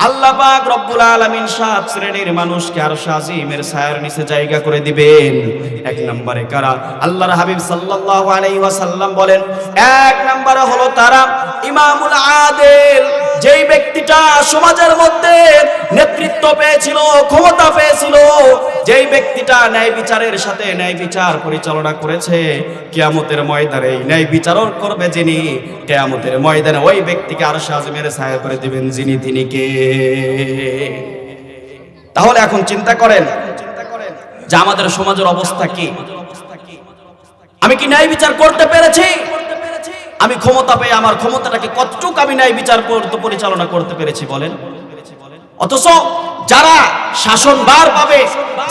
আল্লাহ পাক রব্বুল আলামিন 7 শ্রেণীর মানুষকে আরশ আজিমের ছায়ার নিচে জায়গা করে দিবেন। এক নম্বরে কারা? আল্লাহর হাবিব সাল্লাল্লাহু আলাইহি ওয়াসাল্লাম বলেন, এক নম্বরে হলো তারা ইমামুল আদিল, যেই ব্যক্তিটা সমাজের মধ্যে নেতৃত্ব পেয়েছিল, ক্ষমতা পেয়েছিল, যেই ব্যক্তিটা ন্যায় বিচারের সাথে ন্যায় বিচার পরিচালনা করেছে, কিয়ামতের ময়দানে ন্যায় বিচারও করবে যিনি, কিয়ামতের ময়দানে ওই ব্যক্তিকে আরশ আজিমের ছায়া করে দিবেন যিনি, তিনি কে? তাহলে এখন চিন্তা করেন যে আমাদের সমাজের অবস্থা কি? আমি কি ন্যায় বিচার করতে পেরেছি? আমি ক্ষমতা পেয়ে আমার ক্ষমতাটাকে কতটুকু আমি ন্যায় বিচার পরিচালনা করতে পেরেছি বলেন? অথচ যারা শাসনভার পাবে,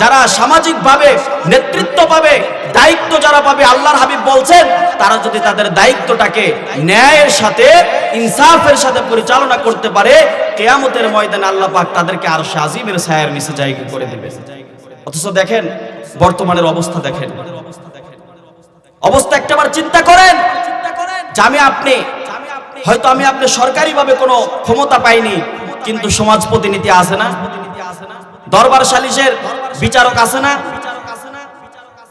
যারা সামাজিক ভাবে নেতৃত্ব পাবে, দায়িত্ব যারা পাবে, আল্লাহর হাবিব বলছেন তারা যদি তাদের দায়িত্বটাকে ন্যায়ের সাথে ইনসাফের সাথে পরিচালনা করতে পারে, কিয়ামতের ময়দানে আল্লাহ পাক তাদেরকে আরশ আজিমের ছায়ার নিচে জায়গা করে দেবে। অথচ দেখেন বর্তমানের অবস্থা, দেখেন অবস্থা একটাবার চিন্তা করেন যে আমি আপনি সরকারিভাবে কোনো ক্ষমতা পাইনি, কিন্তু সমাজ প্রতিনিধি আছে না, দরবার সালিশের বিচারক আছে না?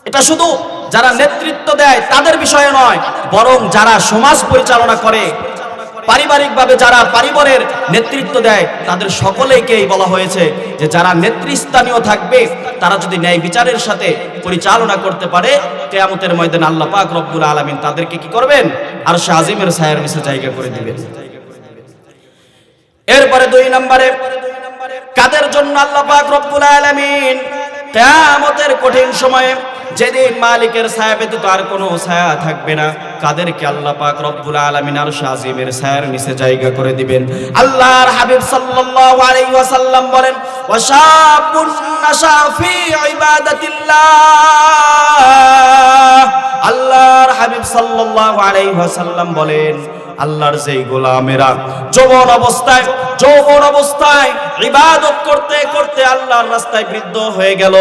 এটা শুধু যারা নেতৃত্ব দেয় তাদের বিষয়ে নয়, বরং যারা সমাজ পরিচালনা করে, পারিবারিকভাবে যারা পরিবারের নেতৃত্ব দেয়, তাদের সকলেকেই বলা হয়েছে যে যারা নেতৃস্থানীয় থাকবে তারা যদি ন্যায় বিচারের সাথে পরিচালনা করতে পারে, কিয়ামতের ময়দানে আল্লাহ পাক রব্বুল আলামিন তাদেরকে কি করবেন? আরশ আজিমের ছায়ার নিচে জায়গা করে দিবেন। এরপরে 2 নম্বরে কাদের জন্য আল্লাহ পাক রব্বুল আলামিন কিয়ামতের কঠিন সময়ে, যেদিন মালিকের ছায়া ব্যতীত আর কোনো ছায়া থাকবে না, কাদেরকে আল্লাহ পাক রব্বুল আলামিন আরশ আজিমের ছায়ার নিচে জায়গা করে দিবেন? আল্লাহর হাবিব সাল্লাল্লাহু আলাইহি ওয়াসাল্লাম বলেন, ওয়াশাবুন নাশা ফি ইবাদাতিল্লাহ। আল্লাহর হাবিব সাল্লাল্লাহু আলাইহি ওয়াসাল্লাম বলেন, আল্লাহর যেই গোলামেরা যৌবন অবস্থায় ইবাদত করতে করতে আল্লাহর রাস্তায় বৃদ্ধ হয়ে গেল,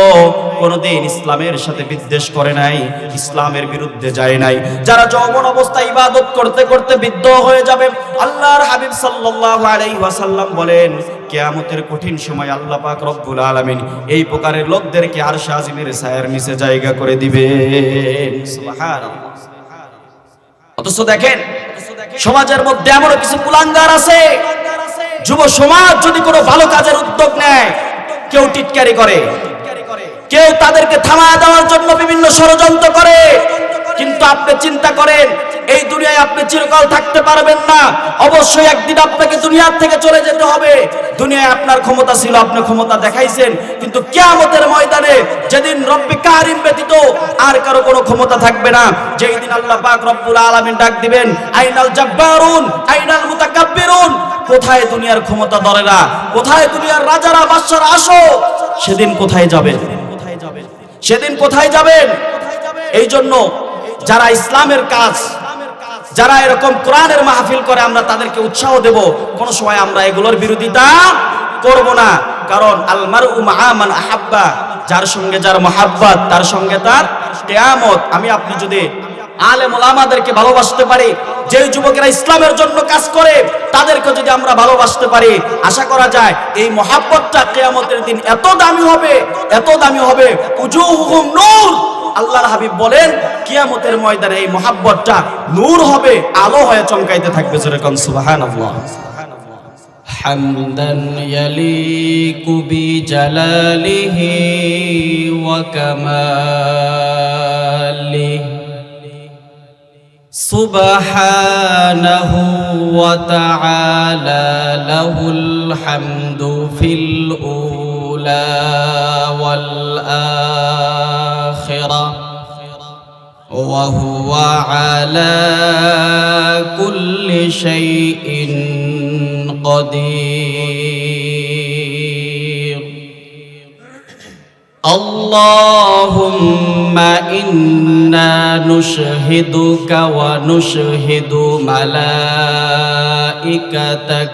কোনদিন ইসলামের সাথে বিদ্বেষ করে নাই, ইসলামের বিরুদ্ধে যায় নাই, যারা যৌবন অবস্থায় ইবাদত করতে করতে বৃদ্ধ হয়ে যাবে, আল্লাহর হাবিব সাল্লাল্লাহু আলাইহি ওয়াসাল্লাম বলেন কিয়ামতের কঠিন সময় আল্লাহ পাক রব্বুল আলামিন এই প্রকারের লোকদেরকে আরশ আজিমের ছায়ার নিচে জায়গা করে দিবেন। সুবহানাল্লাহ। অথচ দেখেন সমাজের মধ্যে এমন কিছু কুলাঙ্গার আছে, যুব সমাজ যদি কোনো ভালো কাজের উদ্যোগ নেয়, কেউ টিটকারি করে, কেউ তাদেরকে থামায় দেওয়ার জন্য বিভিন্ন ষড়যন্ত্র করে। কিন্তু আপনি চিন্তা করেন, এই দুনিয়ায় আপনি চিরকাল থাকতে পারবেন না, অবশ্যই একদিন আপনাকে দুনিয়ার থেকে চলে যেতে হবে। দুনিয়ায় আপনার ক্ষমতা ছিল, আপনি ক্ষমতা দেখাইছেন, কিন্তু কিয়ামতের ময়দানে যেদিন রব্বে কারিম ব্যতীত আর কারো কোনো ক্ষমতা থাকবে না, যেই দিন আল্লাহ পাক রব্বুল আলামিন ডাক দিবেন, আইনাল জাব্বারুন আইনাল মুতাকাব্বিরুন, কোথায় দুনিয়ার ক্ষমতা দরেরা, কোথায় দুনিয়ার রাজারা বাদশারা, আসো। সেদিন কোথায় যাবেন? সেদিন কোথায় যাবেন? এই জন্য যারা ইসলামের কাজ, যারা এরকম কোরআনের মাহফিল করে, আমরা তাদেরকে উৎসাহ দেব, কোন সময় আমরা এগুলোর বিরোধিতা করব না। কারণ আল মারউ মাআ মান আহাব্বা, যার সঙ্গে যার মহাব্বত তার সঙ্গে তার কিয়ামত। আমি আপনি যদি আলেম ওলামাদেরকে ভালোবাসতে পারি, যে যুবকেরা ইসলামের জন্য কাজ করে তাদেরকে যদি আমরা ভালোবাসতে পারি, আশা করা যায় এই মহাব্বতটা কিয়ামতের দিন এত দামি হবে, এত দামি হবে, উজুহুহুম নূর। আল্লাহর হাবিব বলেন কিয়ামতের ময়দানে এই মহাব্বতটা নূর হবে, আলো হয়ে চমকাইতে থাকবে। যেরকম সুবহানাল্লাহ। হামদান ইয়ালিকু বিজালালিহি ওয়া কামালিহি সুবহানাহু ওয়া তাআলা লাহুল হামদু ফিল উলা ওয়াল আখিরাহ ওয়া হুয়া আলা কুল্লি শাইইন قدير اللهم إنا نشهدك ونشهد ملائكتك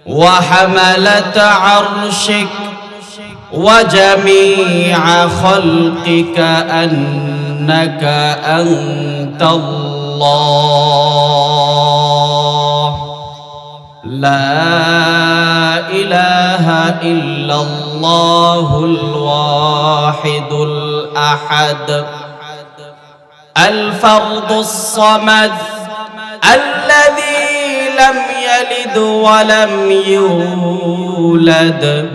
وحملة عرشك وجميع خلقك أنك أنت الله لا إله إلا الله الواحد الأحد الفرد الصمد الذي لم يلد ولم يولد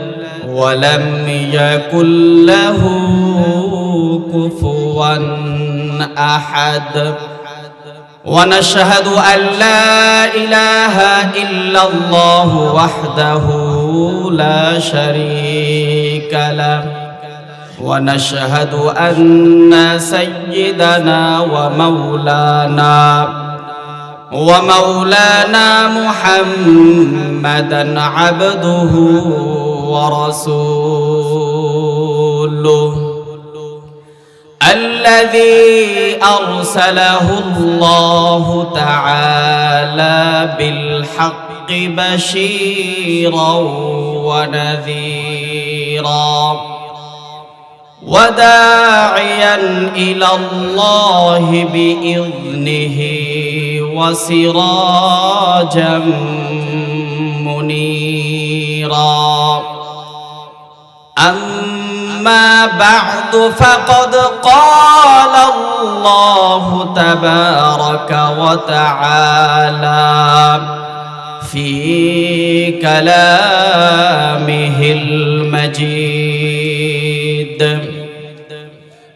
ولم يكن له كفوا أحد ونشهد أن لا إله إلا الله وحده لا شريك له ونشهد أن سيدنا ومولانا محمدا عبده ورسوله الذي أرسله الله تعالى بالحق بشيرا ونذيرا وداعيا إلى الله بإذنه وسراجا منيرا أما بعد فقد قال الله تبارك وتعالى في كلامه المجيد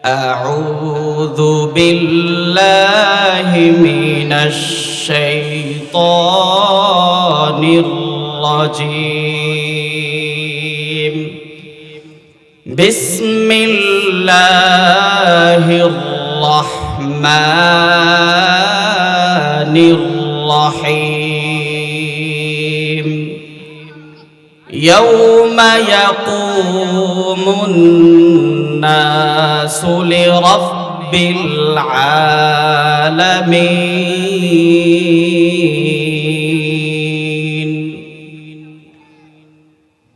أعوذ بالله من الشيطان الرجيم بسم الله الرحمن الرحيم يوم يقوم الناس لرب العالمين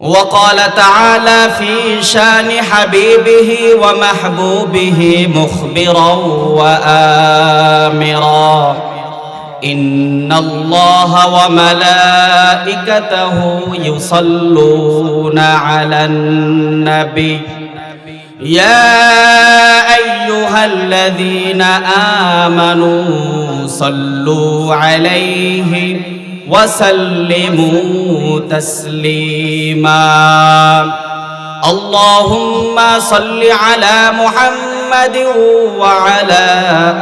وقال تعالى في شان حبيبه ومحبوبه مخبرا وآمرا إن الله وملائكته يصلون على النبي يا أيها الذين آمنوا صلوا عليه وسلموا تسليما اللهم صل على محمد وعلى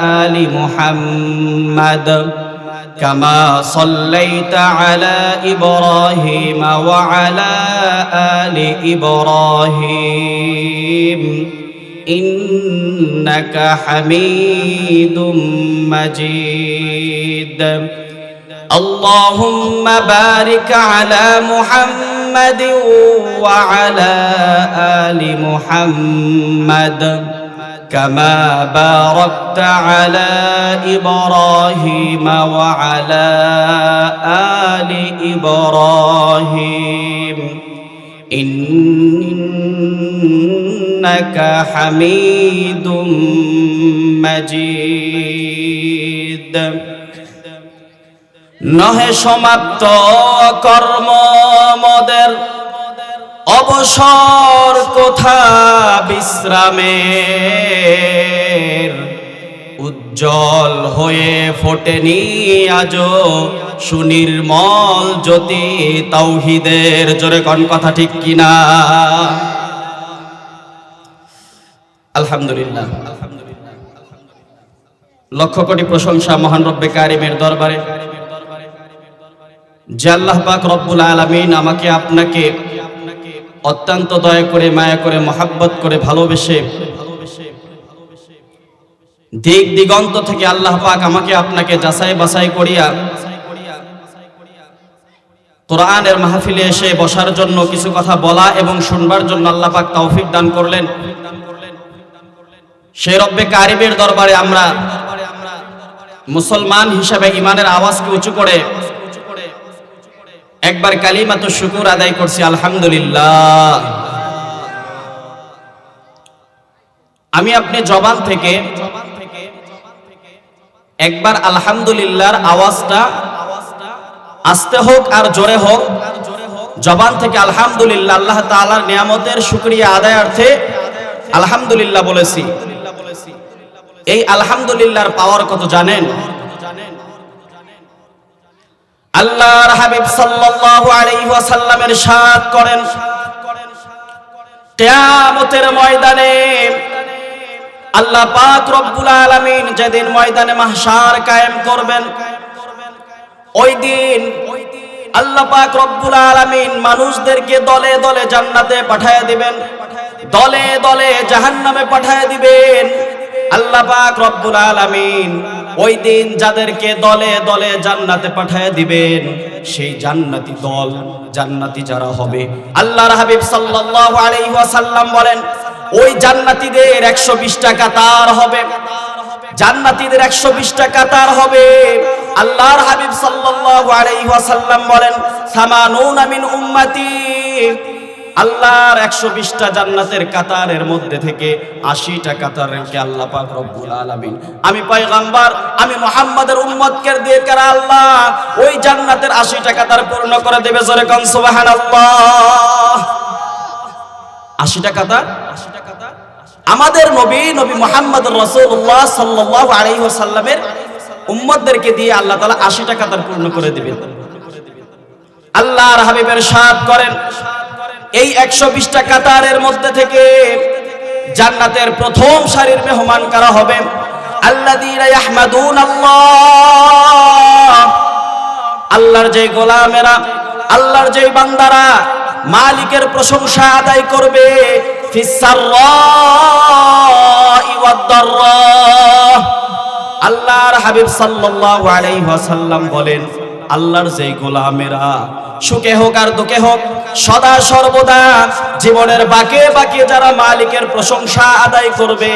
آل محمد كما صليت على إبراهيم وعلى آل إبراهيم إنك حميد مجيد اللهم بارك على محمد وعلى آل محمد كما باركت على إبراهيم وعلى آل إبراهيم إنك حميد مجيد নহে সমাপ্ত কর্ম মোদের অবসর কোথা বিশ্রামের উজ্জ্বল হয়ে ফোটেনি আজো সুনির্মল জ্যোতি তাওহীদের জোরে কোন কথা ঠিক কিনা আলহামদুলিল্লাহ লক্ষ কোটি প্রশংসা মহান রব্বে কারিমের দরবারে যে আল্লাহ পাক রব্বুল আলামিন আমাকে আপনাকে অত্যন্ত দয়া করে মায়া করে মহব্বত করে ভালোবেসে দিক দিগন্ত থেকে আল্লাহ পাক আমাকে আপনাকে যাচাই বাছাই করিয়া কোরআনের মাহফিলে এসে বসার জন্য কিছু কথা বলা এবং শুনবার জন্য আল্লাহ পাক তৌফিক দান করলেন সেই রব্বে কারিমের দরবারে আমরা মুসলমান হিসাবে ঈমানের আওয়াজকে উঁচু করে একবার কালিমাতুশ শুকর আদায় করছি আলহামদুলিল্লাহ। আমি আপনি জবান থেকে একবার আলহামদুলিল্লাহর আওয়াজটা আস্তে হোক আর জোরে হোক, জবান থেকে আলহামদুলিল্লাহ, আল্লাহ তাআলার নিয়ামতের শুকরিয়া আদায়ার্থে আলহামদুলিল্লাহ বলেছি। এই আলহামদুলিল্লাহর পাওয়ার কত জানেন? আল্লাহর হাবিব সাল্লাল্লাহু আলাইহি ওয়াসাল্লামের ইরশাদ করেন, কিয়ামতের ময়দানে আল্লাহ পাক রব্বুল আলামিন যেদিন ময়দানে মাহশার কায়েম করবেন, ওই দিন আল্লাহ পাক রব্বুল আলামিন মানুষদেরকে দলে দলে জান্নাতে পাঠায় দিবেন, দলে দলে জাহান্নামে পাঠায় দিবেন। আল্লাহ পাক রব্বুল আলামিন ওই দিন যাদেরকে দলে দলে জান্নাতে পাঠায় দিবেন, সেই জান্নাতি দল, জান্নাতি যারা হবে, আল্লাহর হাবিব সাল্লাল্লাহু আলাইহি ওয়াসাল্লাম বলেন, ওই জান্নাতীদের 120টা কাতার হবে, জান্নাতীদের 120টা কাতার হবে। আল্লাহর হাবিব সাল্লাল্লাহু আলাইহি ওয়াসাল্লাম বলেন, সামানুনা মিন উম্মতি, আল্লাহর 120টা জান্নাতের কাতারের মধ্যে থেকে 80টা কাতারকে আল্লাহ পাক রব্বুল আলামিন, আমি পয়গম্বর, আমি মুহাম্মাদের উম্মতকে দিয়ে করে আল্লাহ ওই জান্নাতের 80টা কাতার পূর্ণ করে দেবে। জোরে কোন সুবহানাল্লাহ। 80টা কাতার আমাদের নবী মুহাম্মদুর রাসূলুল্লাহ সাল্লাল্লাহু আলাইহি ওয়াসাল্লামের উম্মতদেরকে দিয়ে আল্লাহ তাআলা 80টা কাতার পূর্ণ করে দিবেন। আল্লাহর হাবিবের ইরশাদ করেন, এই 120টা কাতারের মধ্যে থেকে জান্নাতের প্রথম সারির মেহমান কারা হবে? আল্লাযীনা ইয়াহমাদুনাল্লাহ, আল্লাহর যে গোলামেরা, আল্লাহর যে বান্দারা মালিকের প্রশংসা আদায় করবে, ফিসসাররাই ওয়াদ-দাররা। আল্লাহর হাবিব সাল্লাল্লাহু আলাইহি ওয়াসাল্লাম বলেন, আল্লাহর যেই গোলামেরা সুখে হোক আর দুঃখে হোক, সদা সর্বদা জীবনের বাঁকে বাঁকে যারা মালিকের প্রশংসা আদায় করবে,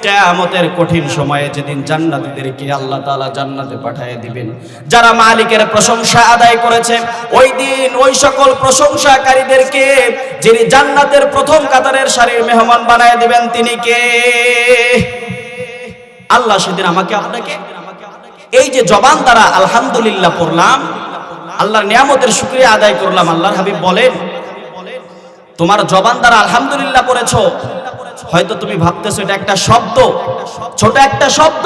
কিয়ামতের কঠিন সময়ে যেদিন জান্নাতীদেরকে আল্লাহ তাআলা জান্নাতে পাঠিয়ে দিবেন, যারা মালিকের প্রশংসা আদায় করেছে, ওই দিন ওই সকল প্রশংসাকারীদেরকে যিনি জান্নাতের প্রথম কাতারের সারির মেহমান বানায় দিবেন, তিনি কে? আল্লাহ সেদিন আমাকে আপনাকে এই যে জবান দ্বারা আলহামদুলিল্লাহ পড়লাম, আল্লাহর নিয়ামতের শুকরিয়া আদায় করলাম, আল্লাহর হাবিব বলেন, তোমার জবান দ্বারা আলহামদুলিল্লাহ পড়েছো, হয়তো তুমি ভাবতেছো এটা একটা শব্দ, ছোট একটা শব্দ,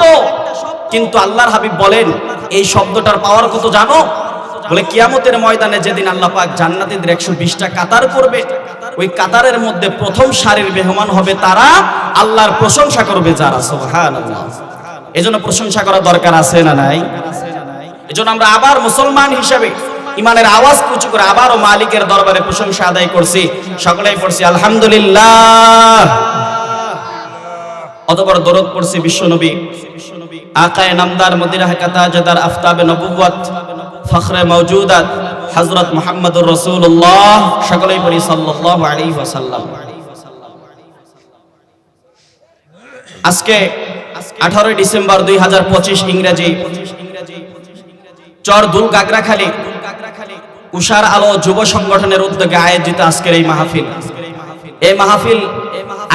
কিন্তু আল্লাহর হাবিব বলেন এই শব্দটার পাওয়ার কত জানো? বলে কিয়ামতের ময়দানে যেদিন আল্লাহ পাক জান্নাতীদের 120টা কাতার করবে, ওই কাতারের মধ্যে প্রথম সারির মেহমান হবে তারা, আল্লাহর প্রশংসা করবে যারা। সুবহানাল্লাহ। এজন্য প্রশংসা করা দরকার আছে না নাই? এজন্য আমরা আবার মুসলমান হিসেবে ইমানের আওয়াজ উঁচু করে আবারও মালিকের দরবারে প্রশংসা আদায় করছি, সকলেই পড়ছি আলহামদুলিল্লাহ। অতঃপর দরুদ পড়ছি বিশ্বনবী আকায়ে নামদার মদিনা হাকাতা জাদার আফতাবে নবুওয়াত ফখরে মওজুদাত হযরত মুহাম্মদুর রাসূলুল্লাহ, সকলেই পড়ি সাল্লাল্লাহু আলাইহি ওয়াসাল্লাম। আজকে 18 ডিসেম্বর 2025 ইংরেজি, চর দুল গাগরাখালী উষার আলো যুব সংগঠনের উদ্যোগে আয়োজিত আজকের এই মাহফিল, এই মাহফিল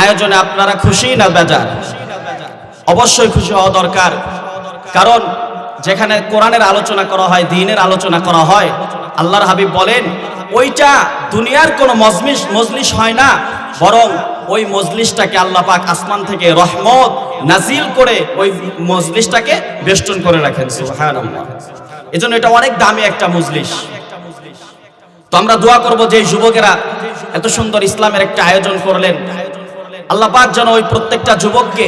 আয়োজনে আপনারা খুশি না বেজার? অবশ্যই খুশি হওয়া দরকার, কারণ যেখানে কোরআনের আলোচনা করা হয়, দ্বীনের আলোচনা করা হয়, আল্লাহর হাবিব বলেন ওইটা দুনিয়ার কোনো মজলিস হয় না, বরং ওই মজলিসটাকে আল্লাহ পাক আসমান থেকে রহমত নাজিল করে ওই মজলিসটাকে বেষ্টন করে রাখেন। সুবহানাল্লাহ। এজন্য এটা অনেক দামি একটা মজলিস। তো আমরা দোয়া করব যে যুবকেরা এত সুন্দর ইসলামের একটা আয়োজন করলেন, আল্লাহ পাক যেন ওই প্রত্যেকটা যুবককে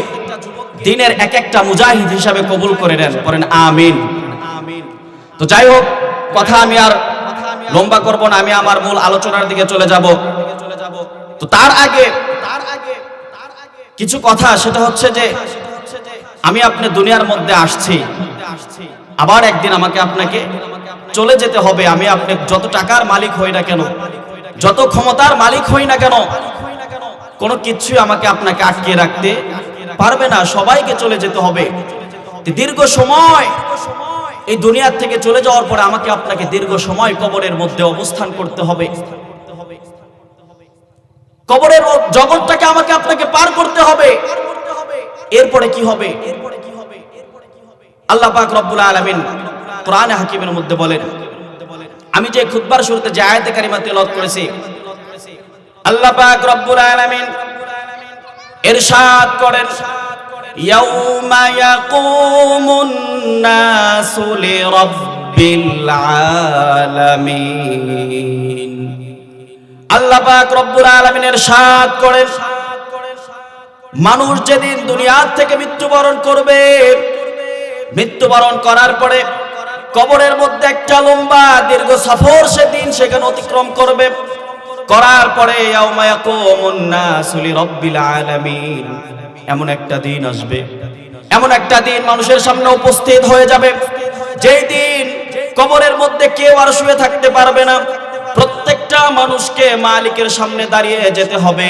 দ্বীনের এক একটা মুজাহিদ হিসাবে কবুল করে নেন, করেন আমিন। তো যাই হোক, কথা আমি আর লম্বা করব না, আমি আমার মূল আলোচনার দিকে চলে যাব। তো তার আগে কিছু কথা, সেটা হচ্ছে যে আমি আপনি দুনিয়ার মধ্যে আসছি, আবার একদিন আমাকে আপনাকে চলে যেতে হবে। আমি আপনি যত টাকার মালিক হই না কেন, যত ক্ষমতার মালিক হই না কেন, কোনো কিছুই আমাকে আপনাকে আটকে রাখতে পারবে না, সবাইকে চলে যেতে হবে। দীর্ঘ সময় এই দুনিয়ার থেকে চলে যাওয়ার পরে আমাকে আপনাকে দীর্ঘ সময় কবরের মধ্যে অবস্থান করতে হবে। কবরের জগৎটাকে আমাকে আপনাকে পার করতে হবে। এরপরে কি হবে? আল্লাহ পাক রব্বুল আলামিন কোরআনে হাকিমের মধ্যে বলেন, আমি যে খুতবার শুরুতে যে আয়াতে কারিমা তেলাওয়াত করেছি, আল্লাহ পাক রব্বুল আলামিন ইরশাদ করেন, ইয়াউমা ইয়াকুমুন নাসু লিরাব্বিল আলামিন। আল্লাহ পাক রব্বুল আলামিন ইরশাদ করেন, মানুষ যেদিন দুনিয়া থেকে মৃত্যুবরণ করবে, মৃত্যুবরণ করার পরে কবরের মধ্যে একটা লম্বা দীর্ঘ সফর সেদিন সেখানে অতিক্রম করবে। করার পরে ইয়াউমা ইয়াকুমুন নাসু লিরাব্বিল আলামিন, এমন একটা দিন আসবে, এমন একটা দিন মানুষের সামনে উপস্থিত হয়ে যাবে, যেই দিন কবরের মধ্যে কেউ আর শুয়ে থাকতে পারবে না। প্রত্যেকটা মানুষকে মালিকের সামনে দাঁড়িয়ে যেতে হবে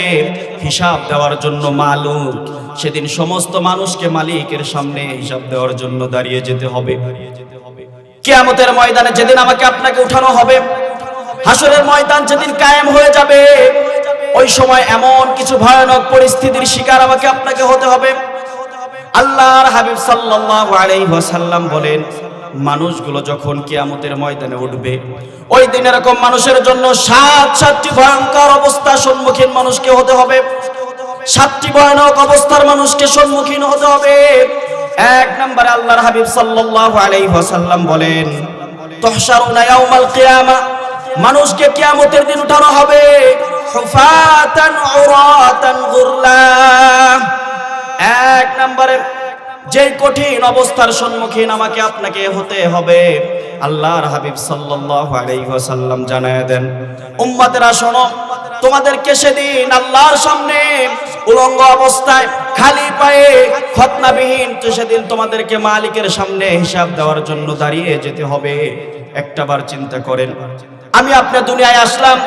হিসাব দেওয়ার জন্য। মালিক সেদিন সমস্ত মানুষকে মালিকের সামনে হিসাব দেওয়ার জন্য দাঁড়িয়ে যেতে হবে। কিয়ামতের ময়দানে যেদিন আমাকে আপনাকে উঠানো হবে, হাসরের ময়দান যেদিন কায়েম হয়ে যাবে, ওই সময় এমন কিছু ভয়ানক পরিস্থিতির শিকার আমাকে আপনাকে হতে হবে। আল্লাহর হাবিব সাল্লাল্লাহু আলাইহি ওয়াসাল্লাম বলেন, মানুষগুলো যখন কিয়ামতের ময়দানে উঠবে, ওই দিন এরকম মানুষের জন্য সাতটি ভয়ঙ্কর অবস্থার সম্মুখীন মানুষকে হতে হবে। 7টি ভয়ানক অবস্থার মানুষকে সম্মুখীন হতে হবে। এক নম্বরে আল্লাহর হাবিব সাল্লাল্লাহু আলাইহি ওয়াসাল্লাম বলেন, তুহশারুনা ইয়াউমাল কিয়ামা, মানুষকে কিয়ামতের দিন উঠানো হবে হুফাতান উরাতান গুরলা। এক নম্বরে যে কঠিন অবস্থার সম্মুখীন আমাকে আপনাকে হতে হবে, আল্লাহর হাবিব সাল্লাল্লাহু আলাইহি ওয়াসাল্লাম জানায় দেন, উম্মতেরা শোনো, তোমাদেরকে সেদিন আল্লাহর সামনে উলঙ্গ অবস্থায় খালি পায়ে খতনাবিহীন সেদিন তোমাদেরকে মালিকের সামনে হিসাব দেওয়ার জন্য দাঁড়িয়ে যেতে হবে। একটাবার চিন্তা করেন, আমি আপনার দুনিয়ায় আসলাম,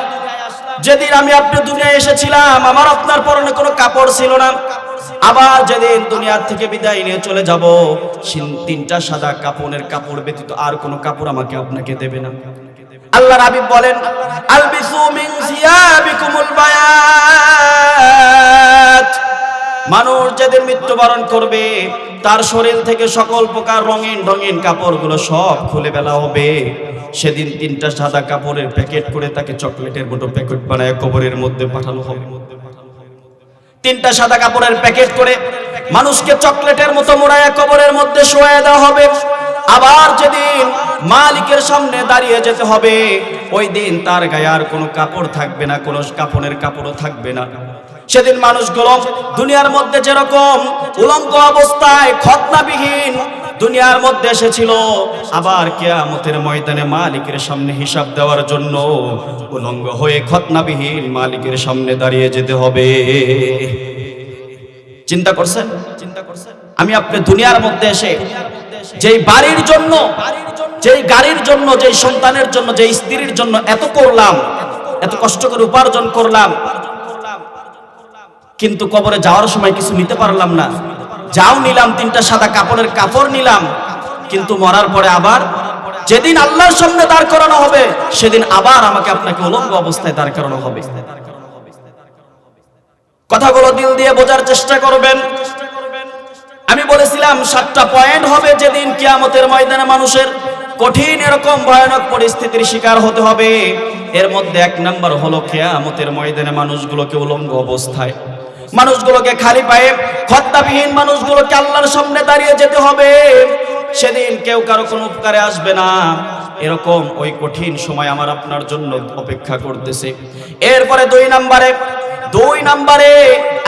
যেদিন আমি আপনার দুনিয়ায় এসেছিলাম আমার আপনার পরনে কোনো কাপড় ছিল না। আবার যেদিন দুনিয়া থেকে বিদায় নিয়ে চলে যাব, 3টা সাদা কাপড়ের কাপড় ব্যতীত আর কোনো কাপড় আমাকে আপনাকে দেবে না। আল্লাহর হাবিব বলেন, আলবিসু মিন সিয়াবিকুমুল বায়াত, মানুষ যেদিন মৃত্যুবরণ করবে তার শরীর থেকে সকল প্রকার রঙিন রঙিন কাপড়গুলো সব খুলে ফেলা হবে। সেদিন 3টা সাদা কাপড়ের প্যাকেট করে তাকে চকলেটের মতো প্যাকেট বানায় কবরের মধ্যে পাঠানো হবে। 3টা সাদা কাপড়ের প্যাকেট করে মানুষকে চকলেটের মতো মোড়ায় কবরের মধ্যে শোয়া দেওয়া হবে। আবার যেদিন মালিকের সামনে দাঁড়িয়ে যেতে হবে, ওই দিন তার গায়ে আর কোনো কাপড় থাকবে না, কোনো কাফনের কাপড়ও থাকবে না। সেদিন মানুষগুলো দুনিয়ার মধ্যে যেরকম উলঙ্গ অবস্থায় খতনাবিহীন দুনিয়ার মধ্যে এসেছিল, আবার কিয়ামতের ময়দানে মালিকের সামনে হিসাব দেওয়ার জন্য উলঙ্গ হয়ে খতনাবিহীন মালিকের সামনে দাঁড়িয়ে যেতে হবে। চিন্তা করছেন? আমি আপনি দুনিয়ার মধ্যে এসে যেই বাড়ির জন্য, যেই গাড়ির জন্য, যেই সন্তানের জন্য, যেই স্ত্রীর জন্য এত করলাম, এত কষ্ট করে উপার্জন করলাম, কিন্তু কবরে যাওয়ার সময় কিছু নিতে পারলাম না। যাও নিলাম, 3টা সাদা কাপড়ের কাপড় নিলাম, কিন্তু মরার পরে আবার যেদিন আল্লাহর সামনে দাঁড় করানো হবে, সেদিন আবার আমাকে আপনাকে উলঙ্গ অবস্থায় দাঁড় করানো হবে। কথাগুলো দিল দিয়ে বোঝার চেষ্টা করবেন। আমি বলেছিলাম 7টা পয়েন্ট হবে যেদিন কিয়ামতের ময়দানে মানুষের কঠিন এরকম ভয়ানক পরিস্থিতির শিকার হতে হবে। এর মধ্যে 1 নাম্বার হলো কিয়ামতের ময়দানে মানুষগুলোকে উলঙ্গ অবস্থায়, মানুষগুলোকে খালি পায়ে খতনাবিহীন মানুষগুলোকে আল্লাহর সামনে দাঁড়িয়ে যেতে হবে। সেদিন কেউ কারো কোনো উপকারে আসবে না। এরকম ওই কঠিন সময় আমার আপনার জন্য অপেক্ষা করতেছে। এরপরে 2 নম্বরে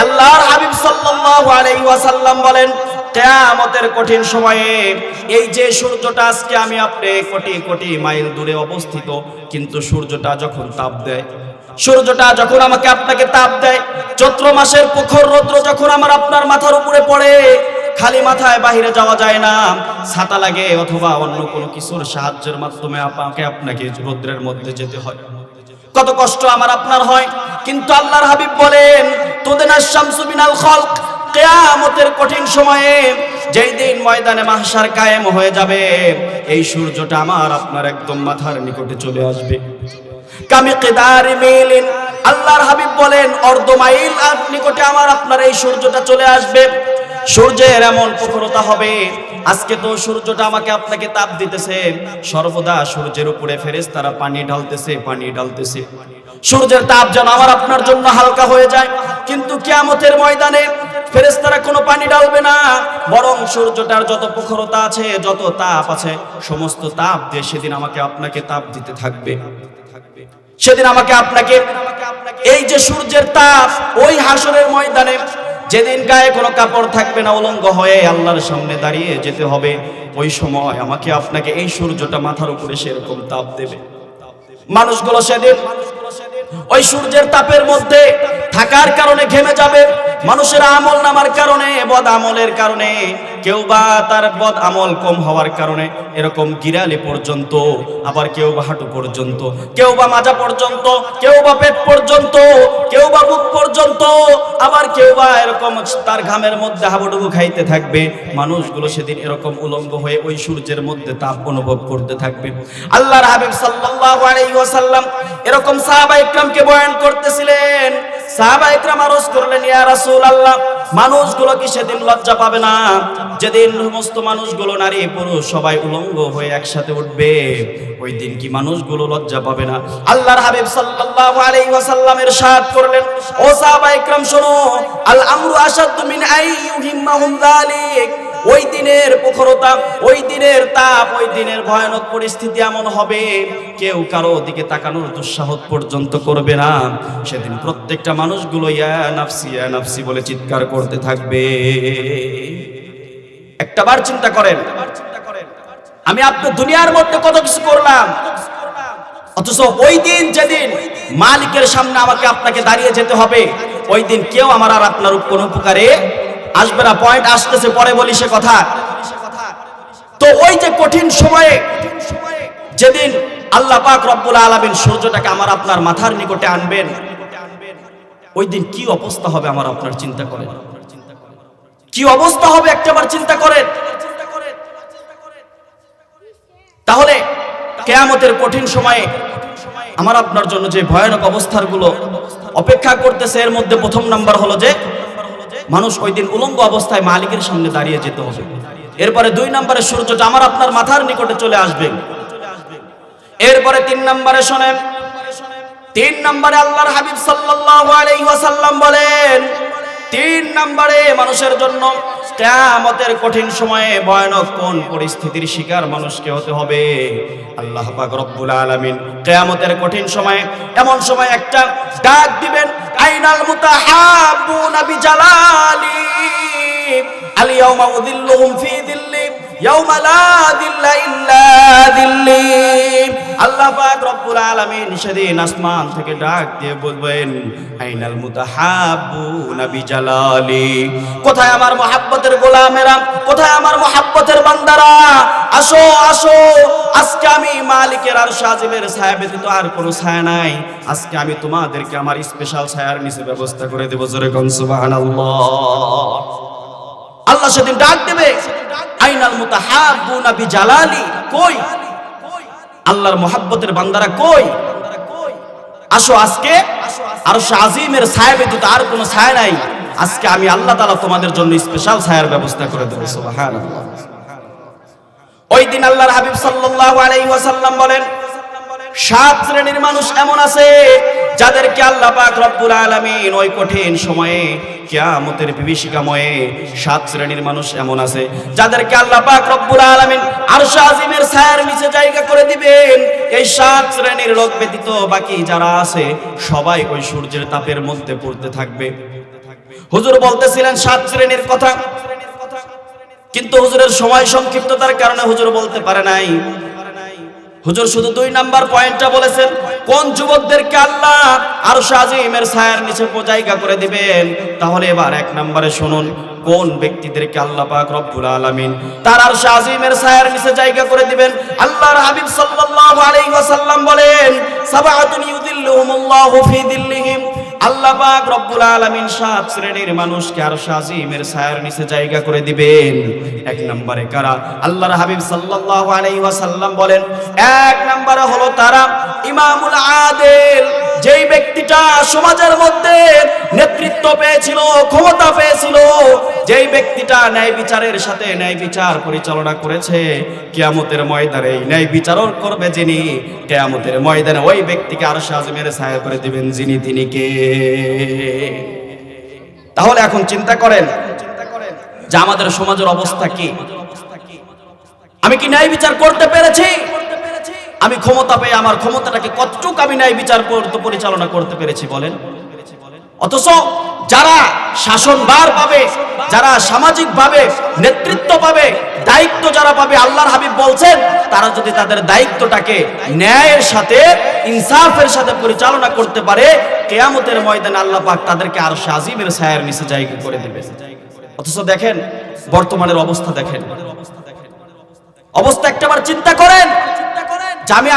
আল্লাহর হাবিব সাল্লাল্লাহু আলাইহি ওয়াসাল্লাম বলেন, কিয়ামতের কঠিন সময়ে এই যে সূর্যটা আজকে আমি আপনি কোটি কোটি মাইল দূরে অবস্থিত, কিন্তু সূর্যটা যখন তাপ দেয়, সূর্যটা যখন আমাকে আপনাকে তাপ দেয়, চৈত্র মাসের প্রখর রৌদ্র যখন আমার আপনার মাথার উপরে পড়ে, খালি মাথায় বাহিরে যাওয়া যায় না, ছাতা লাগে অথবা অন্য কোনো কিছুর সাহায্যের মাধ্যমে আপনাকে রৌদ্রের মধ্যে যেতে হয়। কত কষ্ট আমার আপনার হয়, কিন্তু আল্লাহর হাবিব বলেন, তুদিনাশ শামসু মিনাল খালক, কিয়ামতের কঠিন সময়ে যেই দিন ময়দানে মাহশার কায়েম হয়ে যাবে, এই সূর্যটা আমার আপনার একদম মাথার নিকটে চলে আসবে। কামিকদারি মিলিন, আল্লাহর হাবিব বলেন অর্ধ মাইল নিকটে আমার আপনার এই সূর্যটা চলে আসবে। সূর্যের এমন প্রখরতা হবে, আজকে তো সূর্যটা আমাকে আপনাকে তাপ দিতেছে, সর্বদা সূর্যের উপরে ফেরেশতারা পানি ঢালতেছে। সূর্যের তাপ যেন আমার আপনার জন্য হালকা হয়ে যায়, কিন্তু কিয়ামতের ময়দানে ফেরেশতারা কোনো পানি ঢালবে না, বরং সূর্যটার যত প্রখরতা আছে, যত তাপ আছে, সমস্ত তাপ দিয়ে সেদিন আমাকে আপনাকে তাপ দিতে থাকবে। সেদিন আমাকে আপনাকে এই যে সূর্যের তাপ, ওই হাসরের ময়দানে যেদিন গায়ে কোনো কাপড় থাকবে না, উলঙ্গ হয়ে আল্লাহর সামনে দাঁড়িয়ে যেতে হবে, ওই সময় আমাকে আপনাকে এই সূর্যটা মাথার উপরে সেরকম তাপ দেবে। মানুষগুলো সেদিন ওই সূর্যের তাপের মধ্যে থাকার কারণে ঘেমে যাবে। মানুষের আমল নামার কারণে, বদ আমলের কারণে, কেউ বা তার বদ আমল কম হওয়ার কারণে এরকম গিরালি পর্যন্ত, আবার কেউ বা হাঁটু পর্যন্ত, কেউ বা মাজা পর্যন্ত, কেউ বা পেট পর্যন্ত, কেউ বা বুক পর্যন্ত, আবার কেউ বা এরকম তার ঘামের মধ্যে হাবুডুবু খাইতে থাকবে। মানুষগুলো সেদিন এরকম উলঙ্গ হয়ে ওই সূর্যের মধ্যে তাপ অনুভব করতে থাকবে। আল্লাহর হাবিব সাল্লাল্লাহু আলাইহি ওয়াসাল্লাম এরকম সাহাবা ইকরামকে বয়ান করতেছিলেন। সাহাবা ইকরাম আরজ করলেন, ইয়া রাসূলুল্লাহ, মানুষগুলো কি সেদিন লজ্জা পাবে না, যেদিন সমস্ত মানুষগুলো, নারী পুরুষ সবাই উলঙ্গ হয়ে একসাথে উঠবে, ওই দিন কি মানুষগুলো লজ্জা পাবে না? আল্লাহর হাবিব সাল্লাল্লাহু আলাইহি ওয়াসাল্লাম ইরশাদ করলেন, ও সাহাবা ইকরাম শোনো, আল আমরু আশাদ্দু মিন আইয়ুহিম্মাহুম যালিক। ওই দিনের প্রখরতা, ওই দিনের তাপ, ওই দিনের ভয়ানক পরিস্থিতি এমন হবে, কেউ কারো দিকে তাকানোর দুঃসাহস পর্যন্ত করবে না। সেদিন প্রত্যেকটা মানুষগুলো ইয়া নাফসি বলে চিৎকার করতে থাকবে। একটাবার চিন্তা করেন, আমি আপনি দুনিয়ার মধ্যে কত কিছু করলাম, অথচ ওই দিন যেদিন মালিকের সামনে আমাকে আপনাকে দাঁড়িয়ে যেতে হবে, ওই দিন কেউ আমার আর আপনার কোনো উপকারে আসবে না। পয়েন্ট আসতেছে, পরে বলি সে কথা। তো ওই যে কঠিন সময়ে যেদিন আল্লাহ পাক রব্বুল আলামিন সূর্যটাকে আমার আপনার মাথার নিকটে আনবেন, ওই দিন কি অবস্থা হবে আমার আপনার চিন্তা করেন। কি অবস্থা হবে একটাবার চিন্তা করেন। তাহলে কিয়ামতের কঠিন সময়ে আমার আপনার জন্য যে ভয়ানক অবস্থাগুলো অপেক্ষা করতেছে, এর মধ্যে প্রথম নাম্বার হলো যে মানুষ ওই দিন উলঙ্গ অবস্থায় মালিকের সামনে দাঁড়িয়ে যেতে হবে। এরপরে 2 নম্বরে সূর্যটা আমার আপনার মাথার নিকটে চলে আসবে। এরপরে 3 নম্বরে শোনেন, 3 নম্বরে আল্লাহর হাবিব সাল্লাল্লাহু আলাইহি ওয়াসাল্লাম বলেন, 3 নম্বরে মানুষের জন্য কিয়ামতের কঠিন সময়ে ভয়ানক কোন পরিস্থিতির শিকার মানুষকে হতে হবে। আল্লাহ পাক রব্বুল আলামিন কিয়ামতের কঠিন সময়ে এমন সময় একটা ডাক দিবেন, আইনাল মুতাহাব্বুনা বিজালালি আল ইয়াউমা উযিল্লুহুম ফি যিল্লি ইয়াউমা লা যিল্লা ইল্লা যিল্লি। আল্লাহ পাক রব্বুল আলামিন সেদিন আসমান থেকে ডাক দিয়ে বলবেন, আইনাল মুতাহাব্বুনা বিজালালি, কোথায় আমার মহব্বতের গোলামেরা, কোথায় আমার মহব্বতের বান্দারা, আসো আসো, আজকে আমি মালিকের আরশ আজিমের ছায়া ব্যতীত আর কোনো ছায়া নাই, আজকে আমি তোমাদেরকে আমার স্পেশাল ছায়ার নিচে ব্যবস্থা করে দেব। জোরে কোন সুবহানাল্লাহ। আল্লাহ সেদিন ডাক দেবে, আইনাল মুতাহাব্বুনা বিজালালি, কই আল্লাহর মহব্বতের বান্দারা কই, আসো, আজকে আরশ আজিমের ছায়া ব্যতীত আর কোনো ছায়া নাই, আজকে আমি আল্লাহ তাআলা তোমাদের জন্য স্পেশাল ছায়ার ব্যবস্থা করে দেব। সুবহানাল্লাহ। ওই দিন আল্লাহর হাবিব সাল্লাল্লাহু আলাইহি ওয়াসাল্লাম বলেন, 7 শ্রেণীর মানুষ এমন আছে যাদেরকে আল্লাহ পাক রব্বুল আলামিন ওই কঠিন সময়ে কিয়ামতের বিভীষিকাময়ে 7 শ্রেণীর মানুষ এমন আছে যাদেরকে আল্লাহ পাক রব্বুল আলামিন আরশ আজিমের ছায়ার নিচে জায়গা করে দিবেন। এই 7 শ্রেণীর লোক ব্যতীত বাকি যারা আছে সবাই ওই সূর্যের তাপের মধ্যে পড়তে থাকবে। হুজুর বলতেছিলেন 7 শ্রেণীর কথা, কিন্তু হুজুরের সময় সংক্ষিপ্ততার কারণে হুজুর বলতে পারে নাই। হুজুর শুধু 2 নাম্বার পয়েন্টটা বলেছেন, কোন যুবকদেরকে আল্লাহ আরশ আজিমের ছায়ার নিচে জায়গা করে দিবেন। তাহলে এবার 1 নম্বরে শুনুন, কোন ব্যক্তিদেরকে আল্লাহ পাক রব্বুল আলামিন তার আরশ আজিমের ছায়ার নিচে জায়গা করে দিবেন। আল্লাহর হাবিব সাল্লাল্লাহু আলাইহি ওয়াসাল্লাম বলেন, সাবআতুন ইউযিল্লুহুমুল্লাহু ফি যিল্লিহিম। আল্লাহ পাক রব্বুল আলামিন 7 শ্রেণীর মানুষকে আরশ আজিমের ছায়ার নিচে জায়গা করে দিবেন। 1 নম্বরে কারা? আল্লাহর হাবিব সাল্লাল্লাহু আলাইহি ওয়াসাল্লাম বলেন, 1 নম্বরে হলো তারা ইমামুল আদিল, যেই ব্যক্তিটা সমাজের মধ্যে নেতৃত্ব পেয়েছিল, ক্ষমতা পেয়েছিল, যেই ব্যক্তিটা ন্যায় বিচারের সাথে ন্যায় বিচার পরিচালনা করেছে, কিয়ামতের ময়দানে ন্যায় বিচারও করবে যিনি, কিয়ামতের ময়দানে ওই ব্যক্তিকে আরশে আজিমের ছায়া করে দিবেন যিনি, তিনি কে? তাহলে এখন চিন্তা করেন যে আমাদের সমাজের অবস্থা কি? আমি কি ন্যায় বিচার করতে পেরেছি? আমি ক্ষমতা পেয়ে আমার ক্ষমতাটাকে কতটুকু আমি ন্যায় বিচার পরিচালনা করতে পেরেছি বলেন? অথচ যারা শাসনভার পাবে, যারা সামাজিক ভাবে নেতৃত্ব পাবে, দায়িত্ব যারা পাবে, আল্লাহর হাবিব বলছেন তারা যদি তাদের দায়িত্বটাকে ন্যায়ের সাথে ইনসাফের সাথে পরিচালনা করতে পারে, কিয়ামতের ময়দানে আল্লাহ পাক তাদেরকে আরশে আজিমের ছায়ার নিচে জায়গা করে দেবে। অথচ দেখেন বর্তমানের অবস্থা, দেখেন অবস্থা একটাবার চিন্তা করেন যে আমি